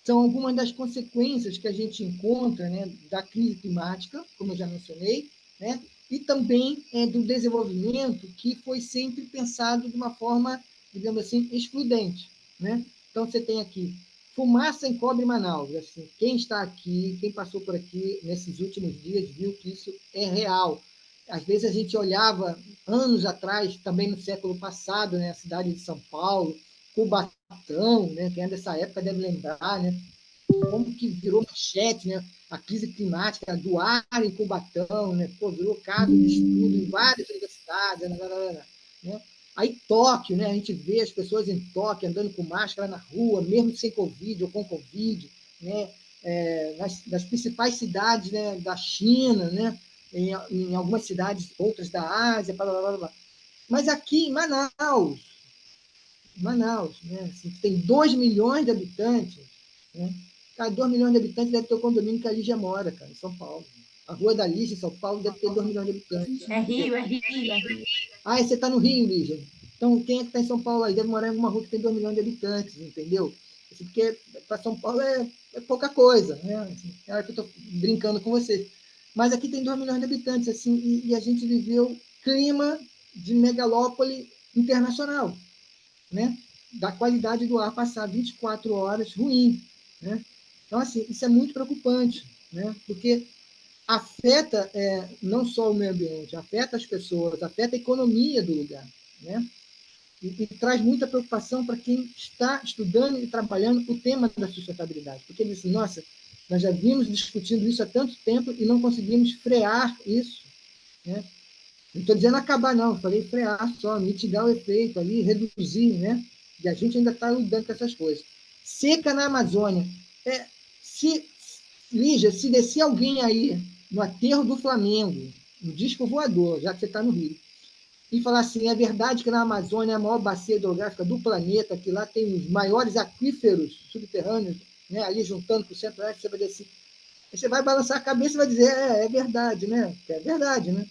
são algumas das consequências que a gente encontra, né, da crise climática, como eu já mencionei, né? E também do desenvolvimento que foi sempre pensado de uma forma, digamos assim, excludente, né? Então, você tem aqui fumaça encobre Manaus. Assim, quem está aqui, quem passou por aqui nesses últimos dias, viu que isso é real. Às vezes a gente olhava, anos atrás, também no século passado, né, a cidade de São Paulo, Cubatão, né, quem é dessa época deve lembrar, né, como que virou manchete, né, a crise climática do ar em Cubatão, né, pô, virou caso de estudo em várias universidades, né? Aí Tóquio, né, a gente vê as pessoas em Tóquio andando com máscara na rua, mesmo sem Covid ou com Covid, né, nas principais cidades, né, da China, né, em algumas cidades, outras da Ásia, blá, blá, blá, blá. Mas aqui em Manaus, né, assim, tem 2 milhões de habitantes, né? Cara, 2 milhões de habitantes deve ter o condomínio que a Lígia mora, cara, em São Paulo. A Rua da Lígia, em São Paulo, deve ter 2 milhões de habitantes. É Rio, é Rio, é Rio. Ah, você está no Rio, Lígia. Então, quem é que está em São Paulo aí? Deve morar em alguma rua que tem 2 milhões de habitantes, entendeu? Porque para São Paulo é pouca coisa, né? Assim, é hora que eu estou brincando com você. Mas aqui tem 2 milhões de habitantes, assim, e a gente viveu clima de megalópole internacional, né? Da qualidade do ar passar 24 horas ruim, né? Então, assim, isso é muito preocupante, né? Porque afeta não só o meio ambiente, afeta as pessoas, afeta a economia do lugar, né? E traz muita preocupação para quem está estudando e trabalhando o tema da sustentabilidade, porque eles dizem, nossa, nós já vimos discutindo isso há tanto tempo e não conseguimos frear isso, né? Não estou dizendo acabar, não, eu falei frear só, mitigar o efeito ali, reduzir, né? E a gente ainda está lidando com essas coisas. Seca na Amazônia. Se, Lígia, se descer alguém aí no aterro do Flamengo, no disco voador, já que você está no Rio, e falar assim, é verdade que na Amazônia é a maior bacia hidrográfica do planeta, que lá tem os maiores aquíferos subterrâneos, né, ali juntando com o centro-oeste, você vai dizer assim, você vai balançar a cabeça e vai dizer, é verdade, né? É verdade, né?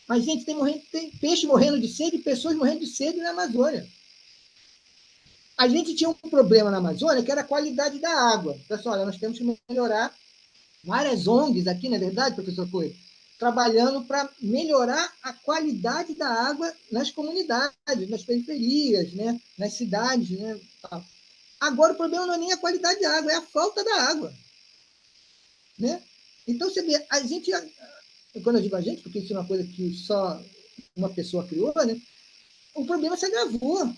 Mas, gente, tem peixe morrendo de sede e pessoas morrendo de sede na Amazônia. A gente tinha um problema na Amazônia que era a qualidade da água. Pessoal, olha, nós temos que melhorar várias ONGs aqui, não é verdade, professor Coelho? Trabalhando para melhorar a qualidade da água nas comunidades, nas periferias, né? Nas cidades. Né? Agora, o problema não é nem a qualidade da água, é a falta da água. Né? Então, você vê, a gente, quando eu digo a gente, porque isso é uma coisa que só uma pessoa criou, né? O problema se agravou.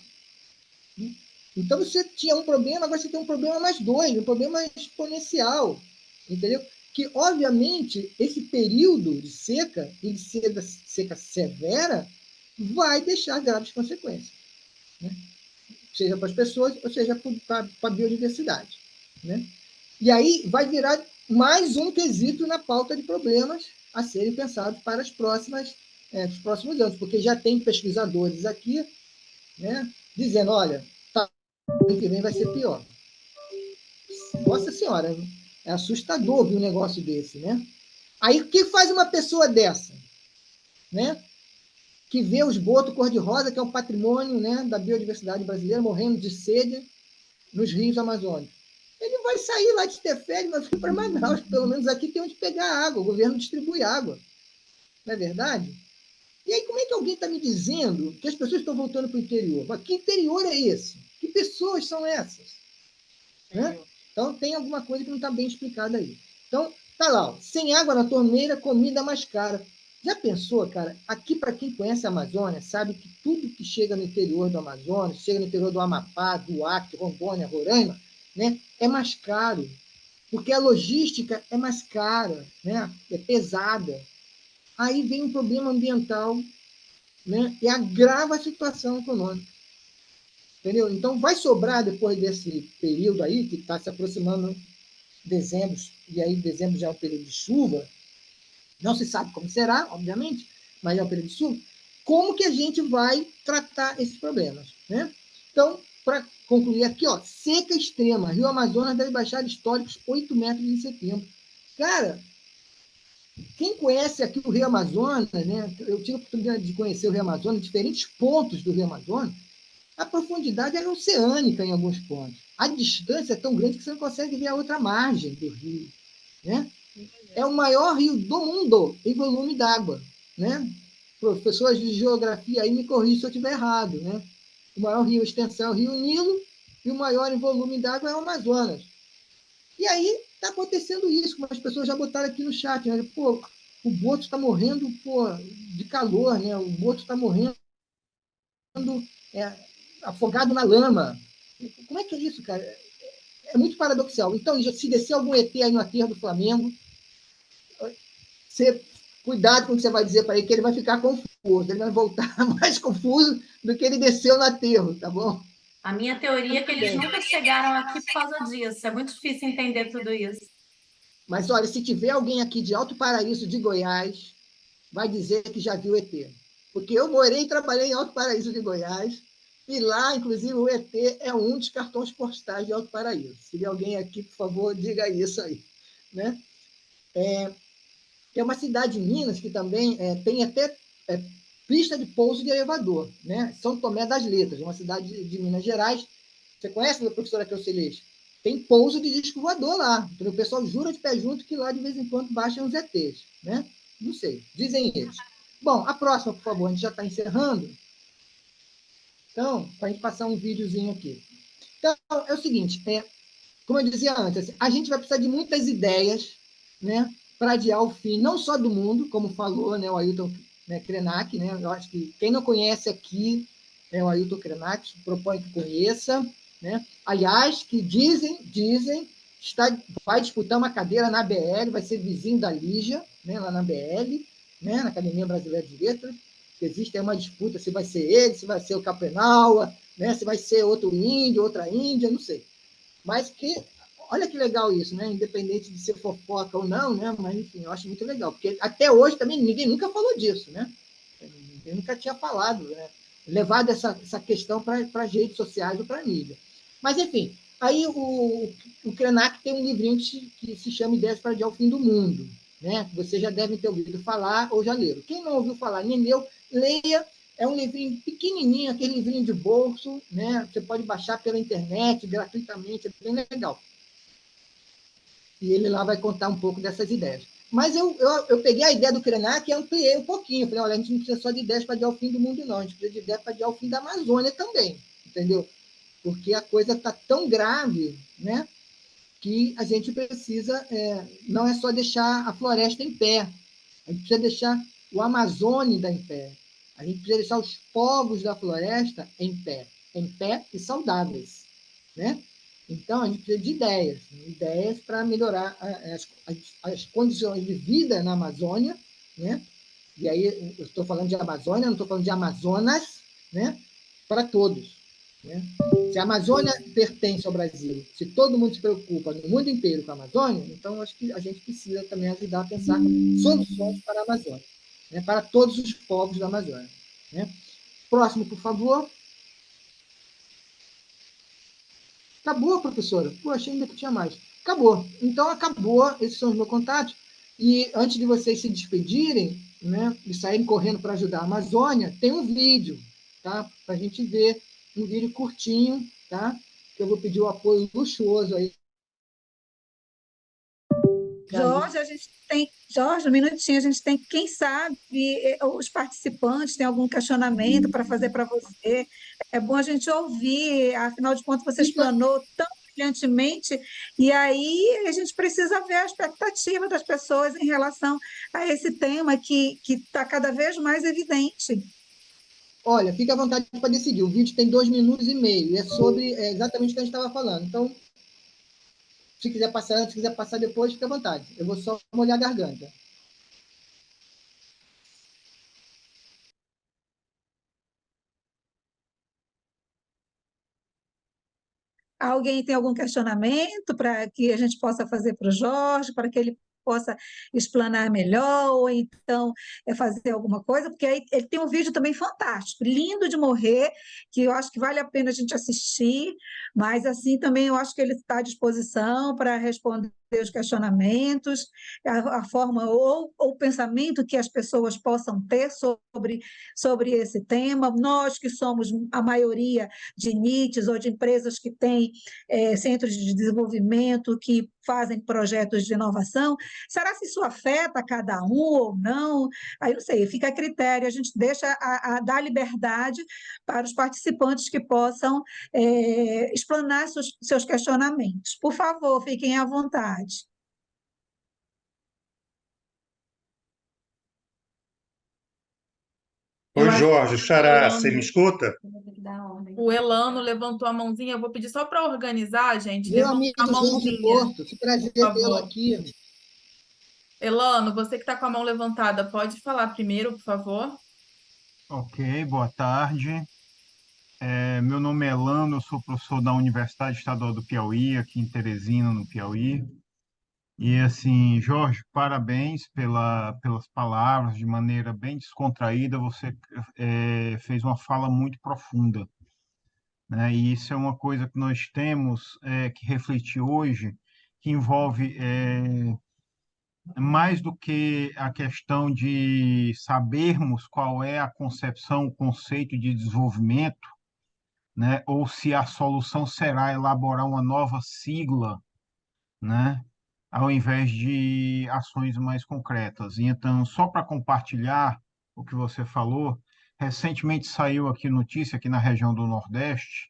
Então, você tinha um problema, agora você tem um problema mais dois, um problema exponencial, entendeu? Que, obviamente, esse período de seca, e de seca severa, vai deixar graves consequências, né? Seja para as pessoas, ou seja para a biodiversidade, né? E aí vai virar mais um quesito na pauta de problemas a serem pensados para os próximos anos, porque já tem pesquisadores aqui, né, dizendo, olha, ano que vem vai ser pior. Nossa Senhora, é assustador ver um negócio desse, né? Aí, o que faz uma pessoa dessa, né? Que vê o esgoto cor-de-rosa, que é um patrimônio, né, da biodiversidade brasileira, morrendo de sede nos rios amazônicos. Ele vai sair lá de Tefé, vai vir para Manaus, pelo menos aqui tem onde pegar água, o governo distribui água. Não é verdade? E aí, como é que alguém está me dizendo que as pessoas estão voltando para o interior? Mas que interior é esse? Que pessoas são essas? Né? Então, tem alguma coisa que não está bem explicada aí. Então, tá lá, ó, sem água na torneira, comida mais cara. Já pensou, cara? Aqui, para quem conhece a Amazônia, sabe que tudo que chega no interior do Amazonas, chega no interior do Amapá, do Acre, Rondônia, Roraima, né, é mais caro, porque a logística é mais cara, né, é pesada. Aí vem um problema ambiental, né, e agrava a situação econômica. Entendeu? Então, vai sobrar, depois desse período aí, que está se aproximando dezembro, e aí dezembro já é um período de chuva, não se sabe como será, obviamente, mas é um período de chuva, como que a gente vai tratar esses problemas, né? Então, para concluir aqui, ó, seca extrema, Rio Amazonas deve baixar históricos 8 metros em setembro. Cara, quem conhece aqui o Rio Amazonas, né? Eu tive a oportunidade de conhecer o Rio Amazonas, diferentes pontos do Rio Amazonas, a profundidade é oceânica em alguns pontos. A distância é tão grande que você não consegue ver a outra margem do rio, né? É o maior rio do mundo em volume d'água, né? Professores de geografia aí me corrigem se eu estiver errado, né? O maior rio em extensão é o Rio Nilo e o maior em volume d'água é o Amazonas. E aí está acontecendo isso, como as pessoas já botaram aqui no chat, né? Pô, o Boto está morrendo, pô, de calor, né? O Boto está morrendo é, afogado na lama. Como é que é isso, cara? É muito paradoxal. Então, se descer algum ET aí no aterro do Flamengo, você, cuidado com o que você vai dizer para ele, que ele vai ficar confuso. Ele vai voltar mais confuso do que ele desceu no aterro, tá bom? A minha teoria é que eles nunca chegaram aqui por causa disso. É muito difícil entender tudo isso. Mas, olha, se tiver alguém aqui de Alto Paraíso de Goiás, vai dizer que já viu ET. Porque eu morei e trabalhei em Alto Paraíso de Goiás, e lá, inclusive, o ET é um dos cartões postais de Alto Paraíso. Se tiver alguém aqui, por favor, diga isso aí. Né? É uma cidade em Minas que também tem até pista de pouso de elevador. Né? São Tomé das Letras, uma cidade de Minas Gerais. Você conhece, meu professor Aquilcelês? Tem pouso de disco voador lá. O pessoal jura de pé junto que lá, de vez em quando, baixam os ETs. Né? Não sei, dizem eles. Bom, a próxima, por favor, a gente já está encerrando. Então, para a gente passar um videozinho aqui. Então, é o seguinte, como eu dizia antes, a gente vai precisar de muitas ideias, né, para adiar o fim, não só do mundo, como falou, né, o Ailton, né, Krenak, né, eu acho que quem não conhece aqui é o Ailton Krenak, propõe que conheça, né, aliás, que dizem, vai disputar uma cadeira na BL, vai ser vizinho da Lígia, né, lá na BL, né, na Academia Brasileira de Letras, que existe uma disputa se vai ser ele, se vai ser o Capenaua, né, se vai ser outro índio, outra índia, não sei. Mas que, olha que legal isso, né? Independente de ser fofoca ou não, né? Mas, enfim, eu acho muito legal. Porque até hoje também ninguém nunca falou disso, né? Ninguém nunca tinha falado, né? Levado essa questão para as redes sociais ou para a mídia. Mas, enfim, aí o Krenak tem um livrinho que se chama Ideias para Adiar o Fim do Mundo, né? Vocês já devem ter ouvido falar ou já leram. Quem não ouviu falar nem leu, leia. É um livrinho pequenininho, aquele livrinho de bolso, né? Você pode baixar pela internet gratuitamente, é bem legal. E ele lá vai contar um pouco dessas ideias. Mas eu peguei a ideia do Krenak e ampliei um pouquinho. Falei, olha, a gente não precisa só de ideias para adiar o fim do mundo, não. A gente precisa de ideias para adiar o fim da Amazônia também, entendeu? Porque a coisa está tão grave, né, que a gente precisa, não é só deixar a floresta em pé, a gente precisa deixar o Amazônida em pé, a gente precisa deixar os povos da floresta em pé e saudáveis, né? Então, a gente precisa de ideias para melhorar as condições de vida na Amazônia, né? E aí eu estou falando de Amazônia, não estou falando de Amazonas, né? Para todos. Né? Se a Amazônia pertence ao Brasil, se todo mundo se preocupa no mundo inteiro com a Amazônia, então acho que a gente precisa também ajudar a pensar soluções para a Amazônia, né? Para todos os povos da Amazônia. Né? Próximo, por favor. Acabou, professora? Pô, achei ainda que tinha mais. Acabou. Então, acabou. Esses são os meus contatos. E antes de vocês se despedirem, né, e saírem correndo para ajudar a Amazônia, tem um vídeo, tá? Para a gente ver. Um vídeo curtinho, tá? Que eu vou pedir o apoio luxuoso aí. Jorge, um minutinho, a gente tem, quem sabe, os participantes têm algum questionamento para fazer para você. É bom a gente ouvir, afinal de contas, você explanou tão brilhantemente, e aí a gente precisa ver a expectativa das pessoas em relação a esse tema que está cada vez mais evidente. Olha, fique à vontade para decidir. O vídeo tem 2 minutos e meio, e é sobre exatamente o que a gente estava falando. Então, se quiser passar antes, se quiser passar depois, fique à vontade. Eu vou só molhar a garganta. Alguém tem algum questionamento para que a gente possa fazer para o Jorge, para que ele possa explanar melhor, ou então fazer alguma coisa, porque aí ele tem um vídeo também fantástico, lindo de morrer, que eu acho que vale a pena a gente assistir, mas assim também eu acho que ele está à disposição para responder os questionamentos, a forma ou o pensamento que as pessoas possam ter sobre esse tema. Nós que somos a maioria de NITs ou de empresas que têm centros de desenvolvimento, que fazem projetos de inovação, será se isso afeta cada um ou não? Aí não sei, fica a critério, a gente deixa dar liberdade para os participantes que possam explanar seus questionamentos. Por favor, fiquem à vontade. Eu Oi, acho Jorge, que Xará, você me escuta? o Elano levantou a mãozinha. Eu vou pedir só para organizar, gente, Meu levantar amigo a Jorge mãozinha, Porto, que prazer por tê-lo favor. aqui. Elano, você que está com a mão levantada, pode falar primeiro, por favor? Ok, boa tarde. Meu nome é Elano, eu sou professor da Universidade Estadual do Piauí, aqui em Teresina, no Piauí. E, assim, Jorge, parabéns pelas palavras, de maneira bem descontraída, você fez uma fala muito profunda, né? E isso é uma coisa que nós temos que refletir hoje, que envolve mais do que a questão de sabermos qual é a concepção, o conceito de desenvolvimento, né? Ou se a solução será elaborar uma nova sigla, né? Ao invés de ações mais concretas. E então, só para compartilhar o que você falou, recentemente saiu aqui notícia, aqui na região do Nordeste,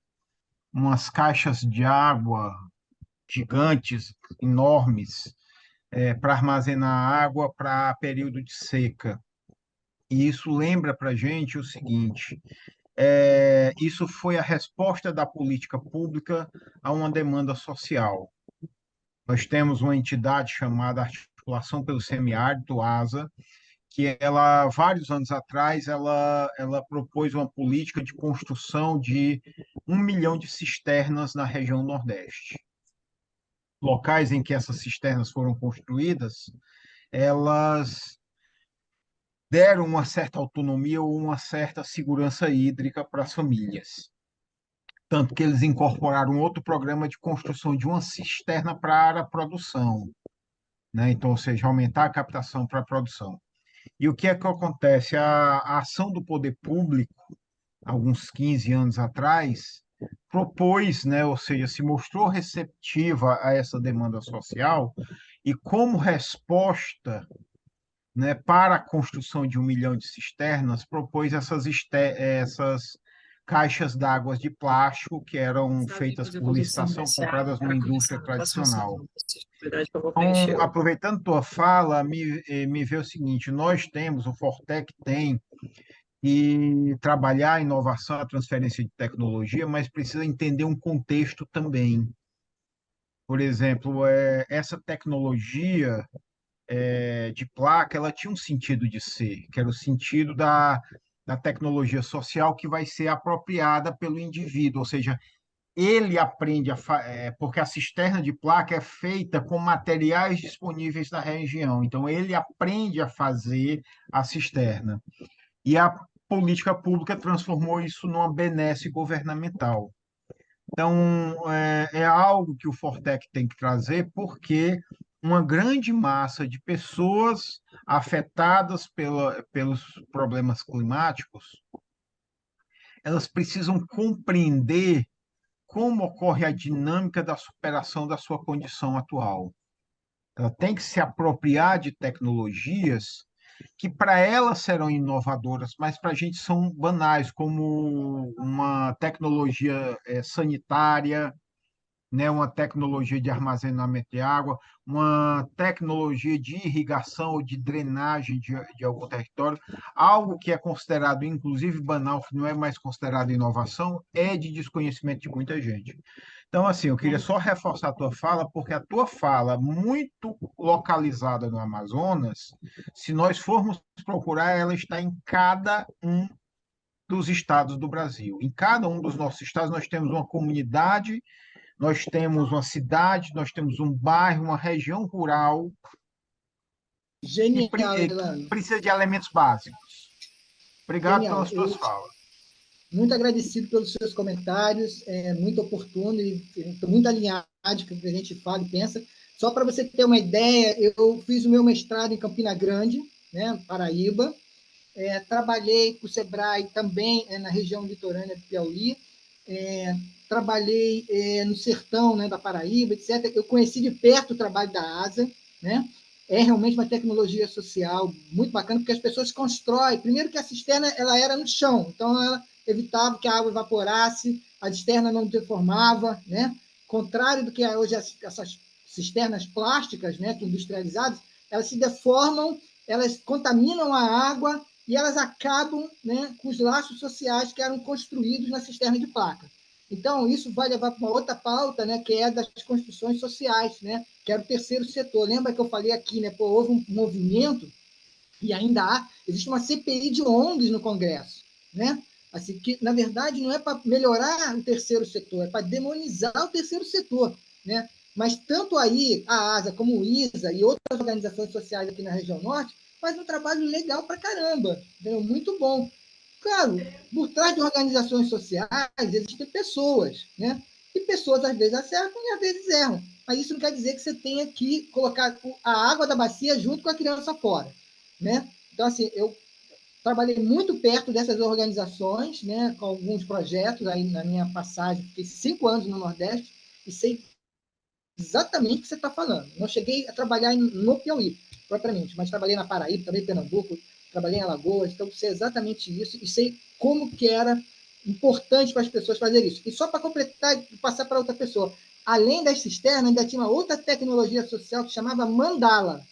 umas caixas de água gigantes, enormes, para armazenar água para período de seca. E isso lembra para a gente o seguinte: isso foi a resposta da política pública a uma demanda social. Nós temos uma entidade chamada Articulação pelo Semiárido, ASA, que ela, vários anos atrás, ela propôs uma política de construção de 1 milhão de cisternas na região Nordeste. Locais em que essas cisternas foram construídas, elas deram uma certa autonomia ou uma certa segurança hídrica para as famílias. Tanto que eles incorporaram outro programa de construção de uma cisterna para a produção, né? Então, ou seja, aumentar a captação para a produção. E o que é que acontece? A ação do poder público, alguns 15 anos atrás, propôs, né, ou seja, se mostrou receptiva a essa demanda social e como resposta, né, para a construção de 1 milhão de cisternas, propôs essas caixas d'água de plástico que eram feitas por licitação, compradas numa indústria tradicional. Então, aproveitando tua fala, me vê o seguinte: nós temos, o Fortec tem, e trabalhar a inovação, a transferência de tecnologia, mas precisa entender um contexto também. Por exemplo, essa tecnologia de placa, ela tinha um sentido de ser, que era o sentido da tecnologia social que vai ser apropriada pelo indivíduo, ou seja, ele aprende porque a cisterna de placa é feita com materiais disponíveis na região, então ele aprende a fazer a cisterna. E a política pública transformou isso numa benesse governamental. Então, é algo que o Fortec tem que trazer, porque uma grande massa de pessoas afetadas pelos problemas climáticos, elas precisam compreender como ocorre a dinâmica da superação da sua condição atual. Ela tem que se apropriar de tecnologias que para ela serão inovadoras, mas para a gente são banais, como uma tecnologia sanitária, né, uma tecnologia de armazenamento de água, uma tecnologia de irrigação ou de drenagem de algum território, algo que é considerado, inclusive, banal, que não é mais considerado inovação, é de desconhecimento de muita gente. Então, assim, eu queria só reforçar a tua fala, porque a tua fala, muito localizada no Amazonas, se nós formos procurar, ela está em cada um dos estados do Brasil. Em cada um dos nossos estados, nós temos uma comunidade, nós temos uma cidade, nós temos um bairro, uma região rural Genial, que Elano. precisa de elementos básicos. Obrigado Genial. pelas tuas falas. Muito agradecido pelos seus comentários, é muito oportuno e estou muito alinhado com o que a gente fala e pensa. Só para você ter uma ideia, eu fiz o meu mestrado em Campina Grande, né, Paraíba. Trabalhei com o SEBRAE também na região litorânea do Piauí. Trabalhei no sertão, né, da Paraíba, etc. Eu conheci de perto o trabalho da ASA, né? É realmente uma tecnologia social muito bacana, porque as pessoas constroem. Primeiro que a cisterna ela era no chão, então ela evitava que a água evaporasse, a cisterna não deformava, né? Contrário do que hoje essas cisternas plásticas, né, que industrializadas, elas se deformam, elas contaminam a água e elas acabam, né, com os laços sociais que eram construídos na cisterna de placa. Então, isso vai levar para uma outra pauta, né, que é das construções sociais, né, que era o terceiro setor. Lembra que eu falei aqui, né, houve um movimento, e ainda existe uma CPI de ONGs no Congresso, né? Assim, que, na verdade, não é para melhorar o terceiro setor, é para demonizar o terceiro setor, né? Mas tanto aí a ASA como o ISA e outras organizações sociais aqui na região norte fazem um trabalho legal para caramba, entendeu? Muito bom. Claro, por trás de organizações sociais existem pessoas, né? E pessoas às vezes acertam e às vezes erram. Mas isso não quer dizer que você tenha que colocar a água da bacia junto com a criança fora, né? Então, assim, eu trabalhei muito perto dessas organizações, né, com alguns projetos aí na minha passagem, fiquei 5 anos no Nordeste e sei exatamente o que você está falando. Não cheguei a trabalhar no Piauí, propriamente, mas trabalhei na Paraíba, também em Pernambuco, trabalhei em Alagoas, então sei exatamente isso e sei como que era importante para as pessoas fazer isso. E só para completar e passar para outra pessoa, além das cisternas, ainda tinha uma outra tecnologia social que chamava mandala,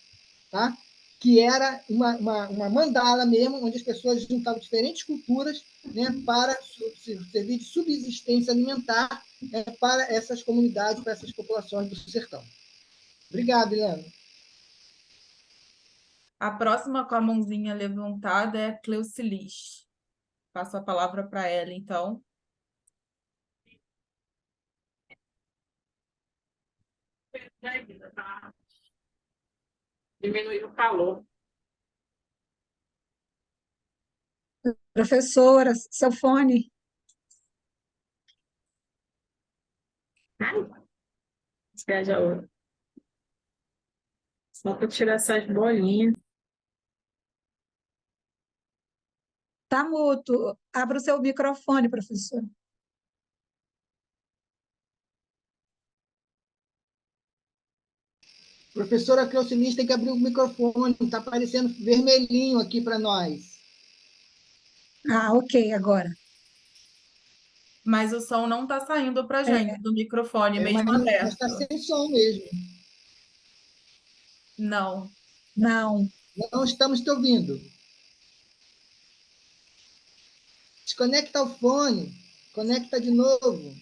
tá? Que era uma mandala mesmo, onde as pessoas juntavam diferentes culturas, né, para servir de subsistência alimentar, né, para essas comunidades, para essas populações do sertão. Obrigado, Helena. A próxima com a mãozinha levantada é a Cleucilis. Passo a palavra para ela, então. Diminuir o calor. Professora, seu fone. Seja outro. Só para tirar essas bolinhas. Está mudo. Abra o seu microfone, professora. Professora Cleucilis tem que abrir o microfone, está aparecendo vermelhinho aqui para nós. Ah, ok, agora. Mas o som não está saindo para a gente do microfone, Mas mesmo aberto. está sem som mesmo. Não. Não. Não estamos te ouvindo. Desconecta o fone. Conecta de novo.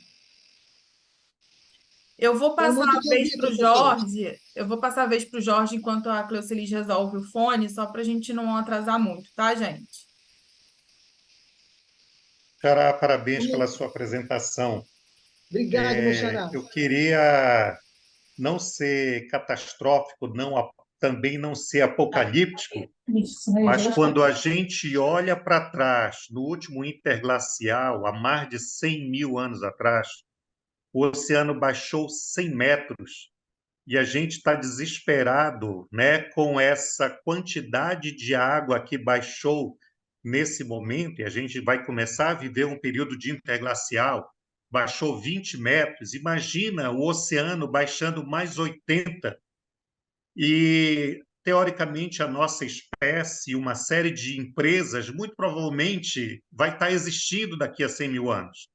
Eu vou Quero passar muito a te vez ouvir, para o professor. Jorge. Eu vou passar a vez para o Jorge enquanto a Cleucilis resolve o fone, só para a gente não atrasar muito, tá, gente? Xará, parabéns pela sua apresentação. Obrigado, meu xará. Eu queria não ser catastrófico, também não ser apocalíptico, mas quando a gente olha para trás, no último interglacial, há mais de 100 mil anos atrás, o oceano baixou 100 metros e a gente está desesperado, né, com essa quantidade de água que baixou nesse momento, e a gente vai começar a viver um período de interglacial, baixou 20 metros, imagina o oceano baixando mais 80, e, teoricamente, a nossa espécie, uma série de empresas, muito provavelmente vai estar existindo daqui a 100 mil anos.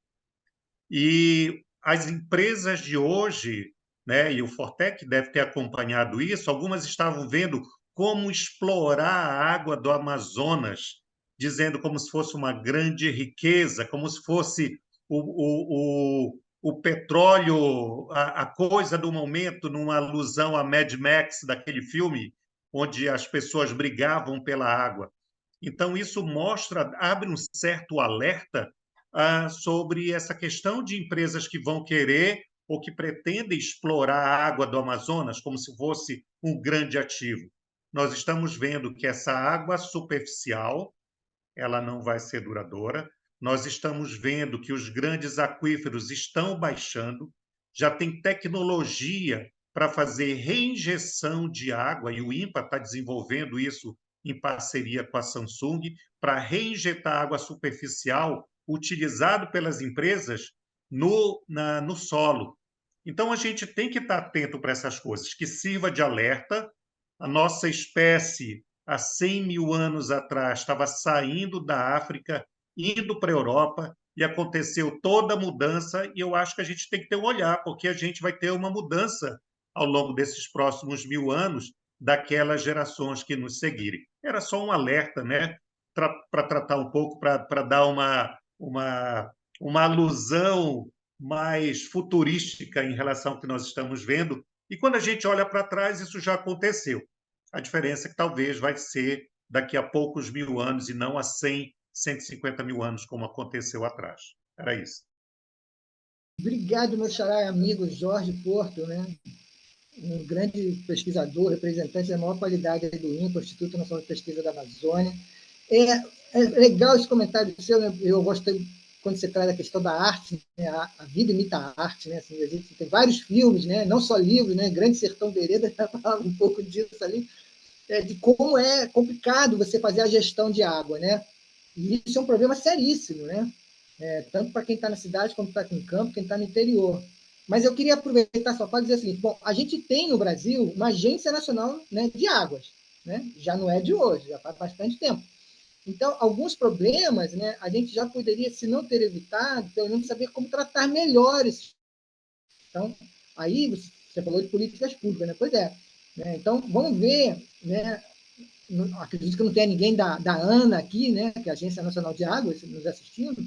E as empresas de hoje, né, e o Fortec deve ter acompanhado isso, algumas estavam vendo como explorar a água do Amazonas, dizendo como se fosse uma grande riqueza, como se fosse o petróleo, a coisa do momento, numa alusão a Mad Max, daquele filme, onde as pessoas brigavam pela água. Então, isso mostra, abre um certo alerta sobre essa questão de empresas que vão querer ou que pretendem explorar a água do Amazonas como se fosse um grande ativo. Nós estamos vendo que essa água superficial, ela não vai ser duradoura. Nós estamos vendo que os grandes aquíferos estão baixando, já tem tecnologia para fazer reinjeção de água, e o INPA está desenvolvendo isso em parceria com a Samsung, para reinjetar água superficial utilizado pelas empresas no solo. Então, a gente tem que estar atento para essas coisas, que sirva de alerta. A nossa espécie, há 100 mil anos atrás, estava saindo da África, indo para a Europa, e aconteceu toda a mudança, e eu acho que a gente tem que ter um olhar, porque a gente vai ter uma mudança ao longo desses próximos 1000 anos, daquelas gerações que nos seguirem. Era só um alerta, né? Para tratar um pouco, para dar uma alusão mais futurística em relação ao que nós estamos vendo. E quando a gente olha para trás, isso já aconteceu. A diferença é que talvez vai ser daqui a poucos 1000 anos e não a 100, 150 mil anos, como aconteceu atrás. Era isso. Obrigado, meu xará e amigo Jorge Porto, né? Um grande pesquisador, representante da maior qualidade do INPA, Instituto Nacional de Pesquisa da Amazônia. É legal esse comentário seu, né? Eu gostei quando você traz a questão da arte, né? A vida imita a arte, né? Assim, a gente tem vários filmes, né? Não só livros, né? Grande Sertão Vereda já falava um pouco disso ali, de como é complicado você fazer a gestão de água, né? E isso é um problema seríssimo, né? Tanto para quem está na cidade, como para quem está no campo, quem está no interior. Mas eu queria aproveitar só para dizer o seguinte: bom, a gente tem no Brasil uma Agência Nacional, né, de Águas, né? Já não é de hoje, já faz bastante tempo. Então, alguns problemas, né, a gente já poderia, se não ter evitado, pelo menos saber como tratar melhor isso. Então, aí você falou de políticas públicas, né? Pois é. Né? Então, vamos ver, né? Acredito que não tenha ninguém da ANA aqui, né, que é a Agência Nacional de Águas, nos assistindo,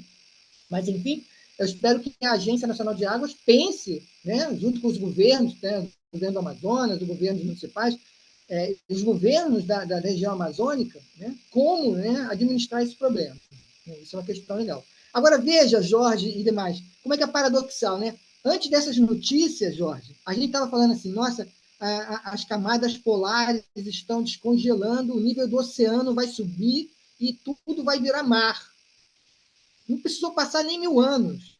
mas, enfim, eu espero que a Agência Nacional de Águas pense, né, junto com os governos, né, o governo do Amazonas, os governos municipais, os governos da região amazônica, né, como, né, administrar esse problema. Isso é uma questão legal. Agora, veja, Jorge e demais, como é que é paradoxal, né? Antes dessas notícias, Jorge, a gente estava falando assim, nossa, as camadas polares estão descongelando, o nível do oceano vai subir e tudo vai virar mar. Não precisou passar nem 1000 anos,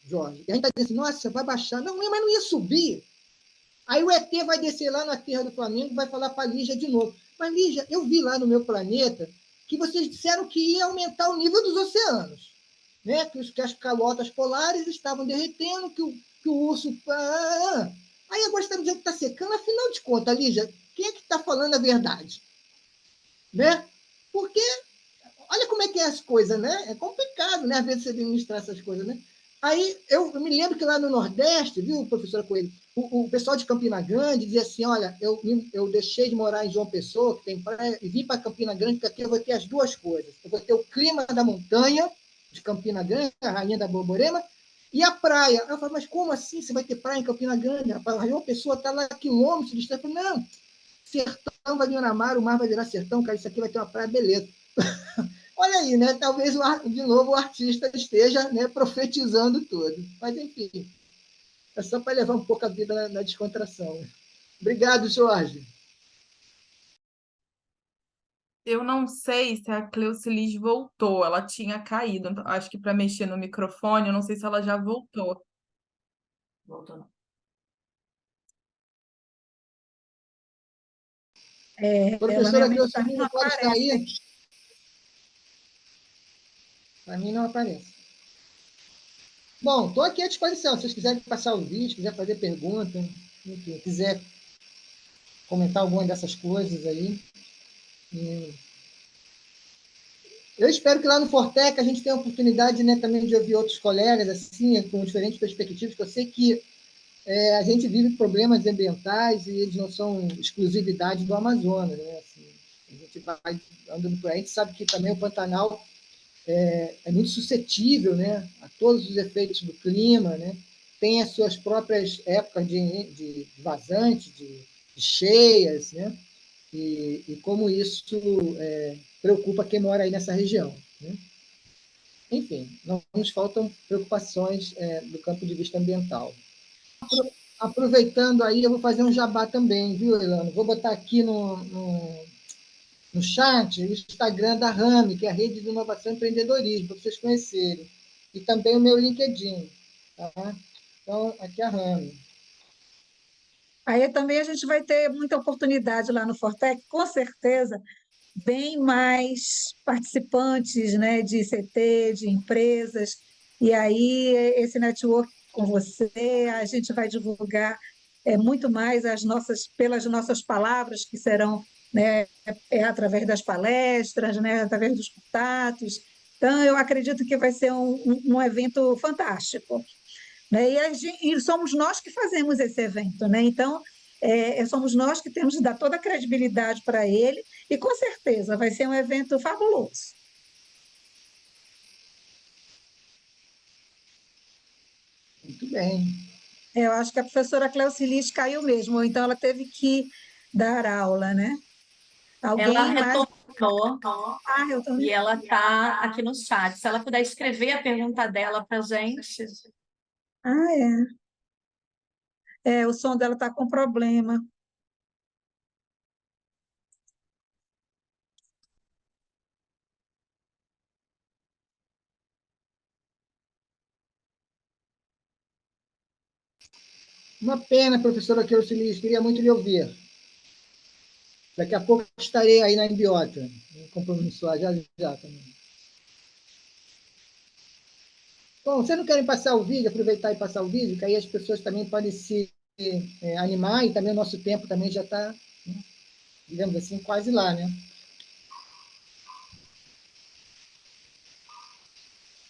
Jorge. E a gente está dizendo assim, nossa, vai baixar. Não, mas não ia subir. Aí o ET vai descer lá na terra do Flamengo e vai falar para a Lígia de novo. Mas, Lígia, eu vi lá no meu planeta que vocês disseram que ia aumentar o nível dos oceanos. Né? Que as calotas polares estavam derretendo, que o urso... Aí agora está dizendo que está secando. Afinal de contas, Lígia, quem é que está falando a verdade? Né? Porque olha como é que é as coisas, né? É complicado, né? Às vezes você administrar essas coisas, né? Aí eu me lembro que lá no Nordeste, viu, professora Coelho, o pessoal de Campina Grande dizia assim: olha, eu deixei de morar em João Pessoa, que tem praia, e vim para Campina Grande, porque aqui eu vou ter as duas coisas. Eu vou ter o clima da montanha de Campina Grande, a rainha da Borborema, e a praia. Eu falei, mas como assim você vai ter praia em Campina Grande? A João Pessoa está lá a quilômetros de distância. Eu falei, não, sertão vai vir na mar, o mar vai virar sertão, cara, isso aqui vai ter uma praia, beleza. Olha aí, né? Talvez, de novo, o artista esteja, né, profetizando tudo. Mas, enfim, é só para levar um pouco a vida na descontração. Obrigado, Jorge. Eu não sei se a Cleucilis voltou, ela tinha caído. Então, acho que para mexer no microfone, eu não sei se ela já voltou. Voltou, não. Ela Professora realmente para mim Cleucilia, não pode aparece sair? aqui. Para mim não aparece. Bom, estou aqui à disposição. Se vocês quiserem passar o vídeo, quiser fazer pergunta, enfim, quiser comentar alguma dessas coisas aí. Eu espero que lá no Fortec a gente tenha a oportunidade, né, também de ouvir outros colegas assim, com diferentes perspectivas, que eu sei que a gente vive problemas ambientais e eles não são exclusividade do Amazonas. Né? Assim, a gente vai andando por aí, a gente sabe que também o Pantanal é muito suscetível, né, a todos os efeitos do clima, né? Tem as suas próprias épocas de vazante, de cheias, né? E como isso preocupa quem mora aí nessa região. Né? Enfim, não nos faltam preocupações do campo de vista ambiental. Aproveitando aí, eu vou fazer um jabá também, viu, Elano? Vou botar aqui no chat o Instagram da RAME, que é a Rede de Inovação e Empreendedorismo, para vocês conhecerem. E também o meu LinkedIn. Tá? Então, aqui é a RAME. Aí também a gente vai ter muita oportunidade lá no Fortec, com certeza, bem mais participantes, né, de ICT, de empresas, e aí esse network com você, a gente vai divulgar muito mais pelas nossas palavras, que serão, né, através das palestras, né, através dos contatos. Então, eu acredito que vai ser um evento fantástico, né? E somos nós que fazemos esse evento, né? Então, somos nós que temos de dar toda a credibilidade para ele, e com certeza vai ser um evento fabuloso. Muito bem. Eu acho que a professora Cleucilis caiu mesmo, ou então ela teve que dar aula, né? Ela Alguém mais? retornou Eu tô... e ela está aqui no chat. Se ela puder escrever a pergunta dela para a gente. O som dela está com problema. Uma pena, professora Cleucilis, queria muito lhe ouvir. Daqui a pouco estarei aí na Embiota, um compromisso lá, já também. Bom, vocês não querem passar o vídeo, aproveitar e passar o vídeo, que aí as pessoas também podem se animar, e também o nosso tempo também já está, né, digamos assim, quase lá, né?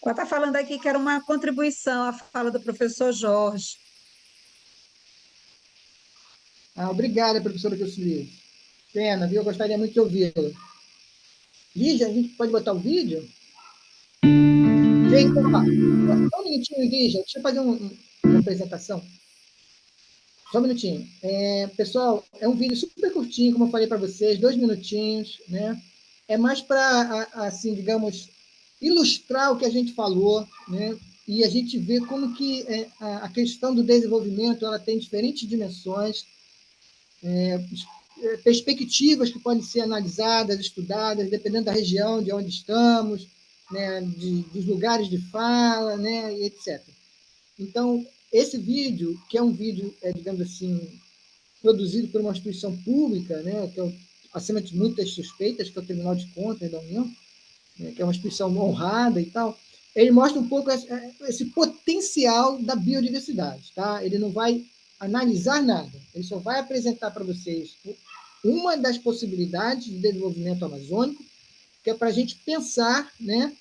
Ela está falando aqui que era uma contribuição à fala do professor Jorge. Obrigada, professora Cleucilis. Pena, viu? Eu gostaria muito de ouvi-la. Lígia, a gente pode botar o vídeo? Gente, só um minutinho, Lígia. Deixa eu fazer uma apresentação. Só um minutinho. Pessoal, é um vídeo super curtinho, como eu falei para vocês, 2 minutinhos, né? É mais para, assim, digamos, ilustrar o que a gente falou, né? E a gente ver como que a questão do desenvolvimento ela tem diferentes dimensões, perspectivas que podem ser analisadas, estudadas, dependendo da região de onde estamos, né? Dos lugares de fala, né? E etc. Então, esse vídeo, que é um vídeo, digamos assim, produzido por uma instituição pública, né, que é, acima de muitas suspeitas, que é o Tribunal de Contas da União, né, que é uma instituição honrada e tal, ele mostra um pouco esse potencial da biodiversidade. Tá? Ele não vai analisar nada, ele só vai apresentar para vocês uma das possibilidades de desenvolvimento amazônico, que é para a gente pensar, né,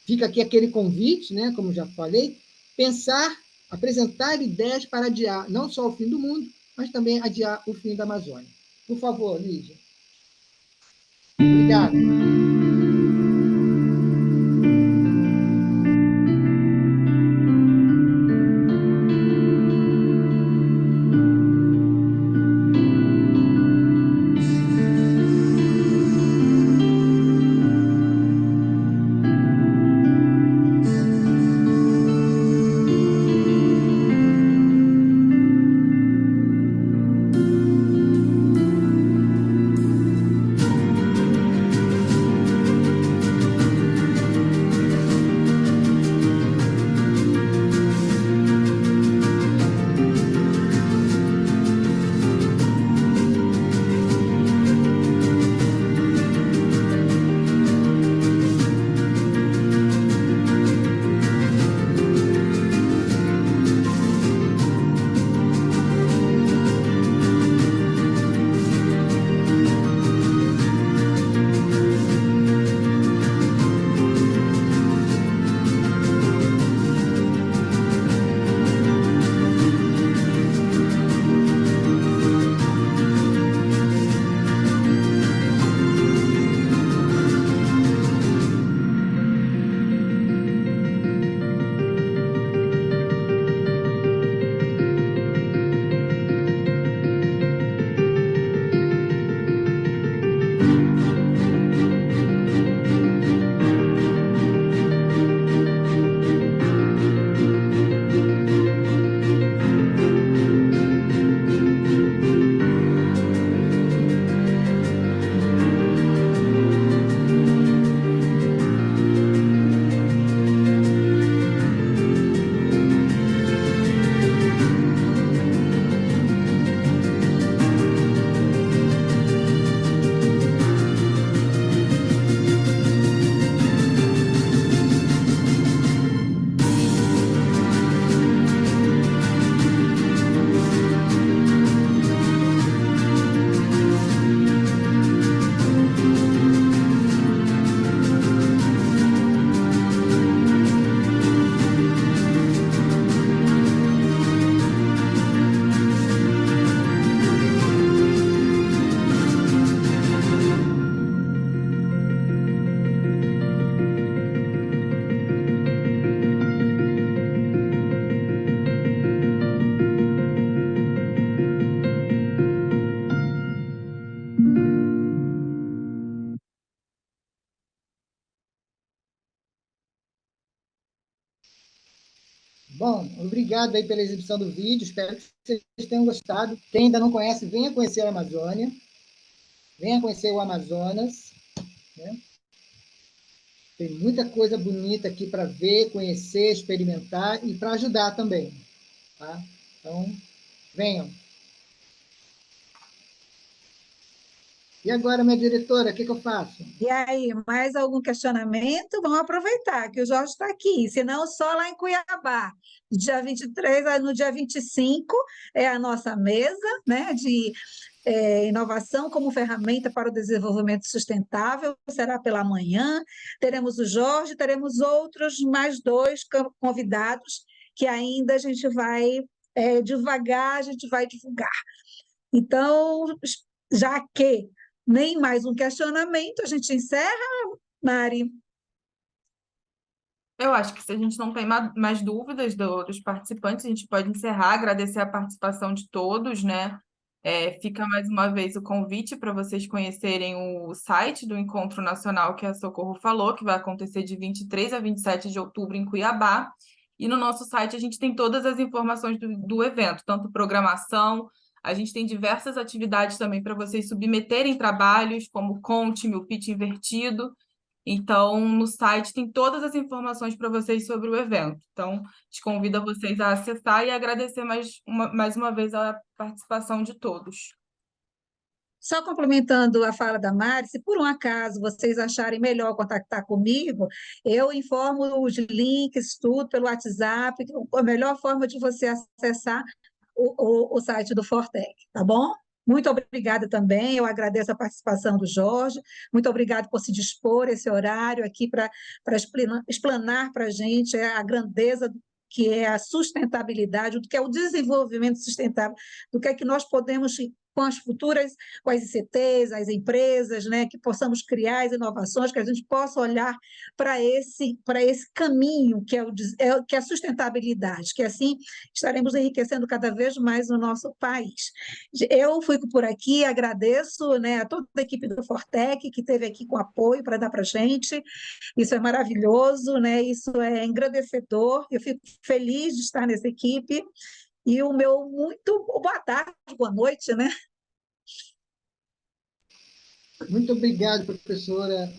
fica aqui aquele convite, né, como já falei, pensar, apresentar ideias para adiar não só o fim do mundo, mas também adiar o fim da Amazônia. Por favor, Lígia. Obrigado. Bom, obrigado aí pela exibição do vídeo, espero que vocês tenham gostado. Quem ainda não conhece, venha conhecer a Amazônia, venha conhecer o Amazonas, né? Tem muita coisa bonita aqui para ver, conhecer, experimentar e para ajudar também, tá? Então, venham. E agora, minha diretora, o que eu faço? E aí, mais algum questionamento? Vamos aproveitar que o Jorge está aqui, senão só lá em Cuiabá. No dia 23, no dia 25, é a nossa mesa, né, de inovação como ferramenta para o desenvolvimento sustentável, será pela manhã. Teremos o Jorge, teremos outros mais dois convidados que ainda a gente vai devagar, a gente vai divulgar. Então, já que nem mais um questionamento, a gente encerra, Mari? Eu acho que se a gente não tem mais dúvidas dos participantes, a gente pode encerrar, agradecer a participação de todos, né? Fica mais uma vez o convite para vocês conhecerem o site do Encontro Nacional que a Socorro falou, que vai acontecer de 23 a 27 de outubro em Cuiabá. E no nosso site a gente tem todas as informações do evento, tanto programação, a gente tem diversas atividades também para vocês submeterem trabalhos, como Conte-me, o pitch invertido. Então, no site tem todas as informações para vocês sobre o evento. Então, te convido a vocês a acessar e agradecer mais uma vez a participação de todos. Só complementando a fala da Mari, se por um acaso vocês acharem melhor contactar comigo, eu informo os links, tudo pelo WhatsApp, a melhor forma de você acessar o site do Fortec, tá bom? Muito obrigada também, eu agradeço a participação do Jorge, muito obrigado por se dispor esse horário aqui para explanar para a gente a grandeza que é a sustentabilidade, do que é o desenvolvimento sustentável, do que é que nós podemos com as futuras, com as ICTs, as empresas, né, que possamos criar as inovações, que a gente possa olhar para esse caminho que é a sustentabilidade, que assim estaremos enriquecendo cada vez mais o nosso país. Eu fico por aqui, agradeço, né, a toda a equipe do Fortec que esteve aqui com apoio para dar para a gente, isso é maravilhoso, né, isso é engrandecedor, eu fico feliz de estar nessa equipe, e o meu muito boa tarde, boa noite, né? Muito obrigado, professora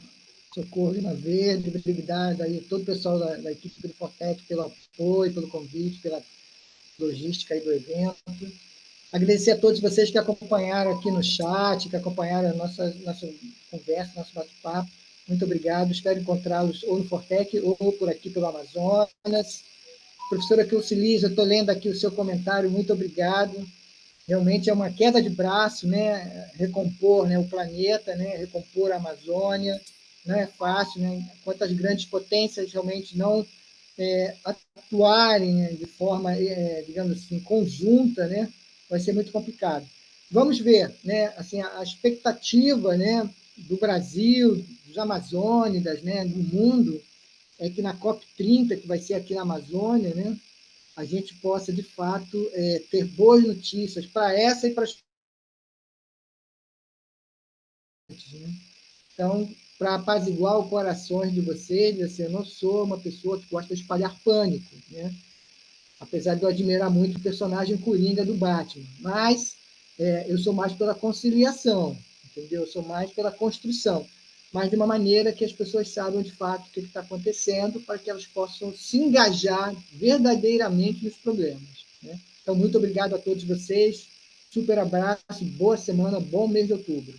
Socorro Lima Verde, obrigado aí a todo o pessoal da equipe do Fortec pelo apoio, pelo convite, pela logística aí do evento. Agradecer a todos vocês que acompanharam aqui no chat, que acompanharam a nossa conversa, nosso bate-papo. Muito obrigado. Espero encontrá-los ou no Fortec ou por aqui pelo Amazonas. Professora Crucilise, eu estou lendo aqui o seu comentário, muito obrigado. Realmente é uma queda de braço, né? Recompor, né, o planeta, né? Recompor a Amazônia, não é fácil, né? Enquanto as grandes potências realmente não atuarem, né, de forma, digamos assim, conjunta, né? Vai ser muito complicado. Vamos ver, né? Assim, a expectativa, né, do Brasil, dos amazônidas, né, do mundo, é que na COP30, que vai ser aqui na Amazônia, né, a gente possa, de fato, ter boas notícias para essa e para as outras, né? Então, para apaziguar os corações de vocês, assim, eu não sou uma pessoa que gosta de espalhar pânico, né? Apesar de eu admirar muito o personagem Coringa do Batman, mas eu sou mais pela conciliação, entendeu? Eu sou mais pela construção, mas de uma maneira que as pessoas saibam de fato o que está acontecendo, para que elas possam se engajar verdadeiramente nos problemas, né? Então, muito obrigado a todos vocês, super abraço, boa semana, bom mês de outubro.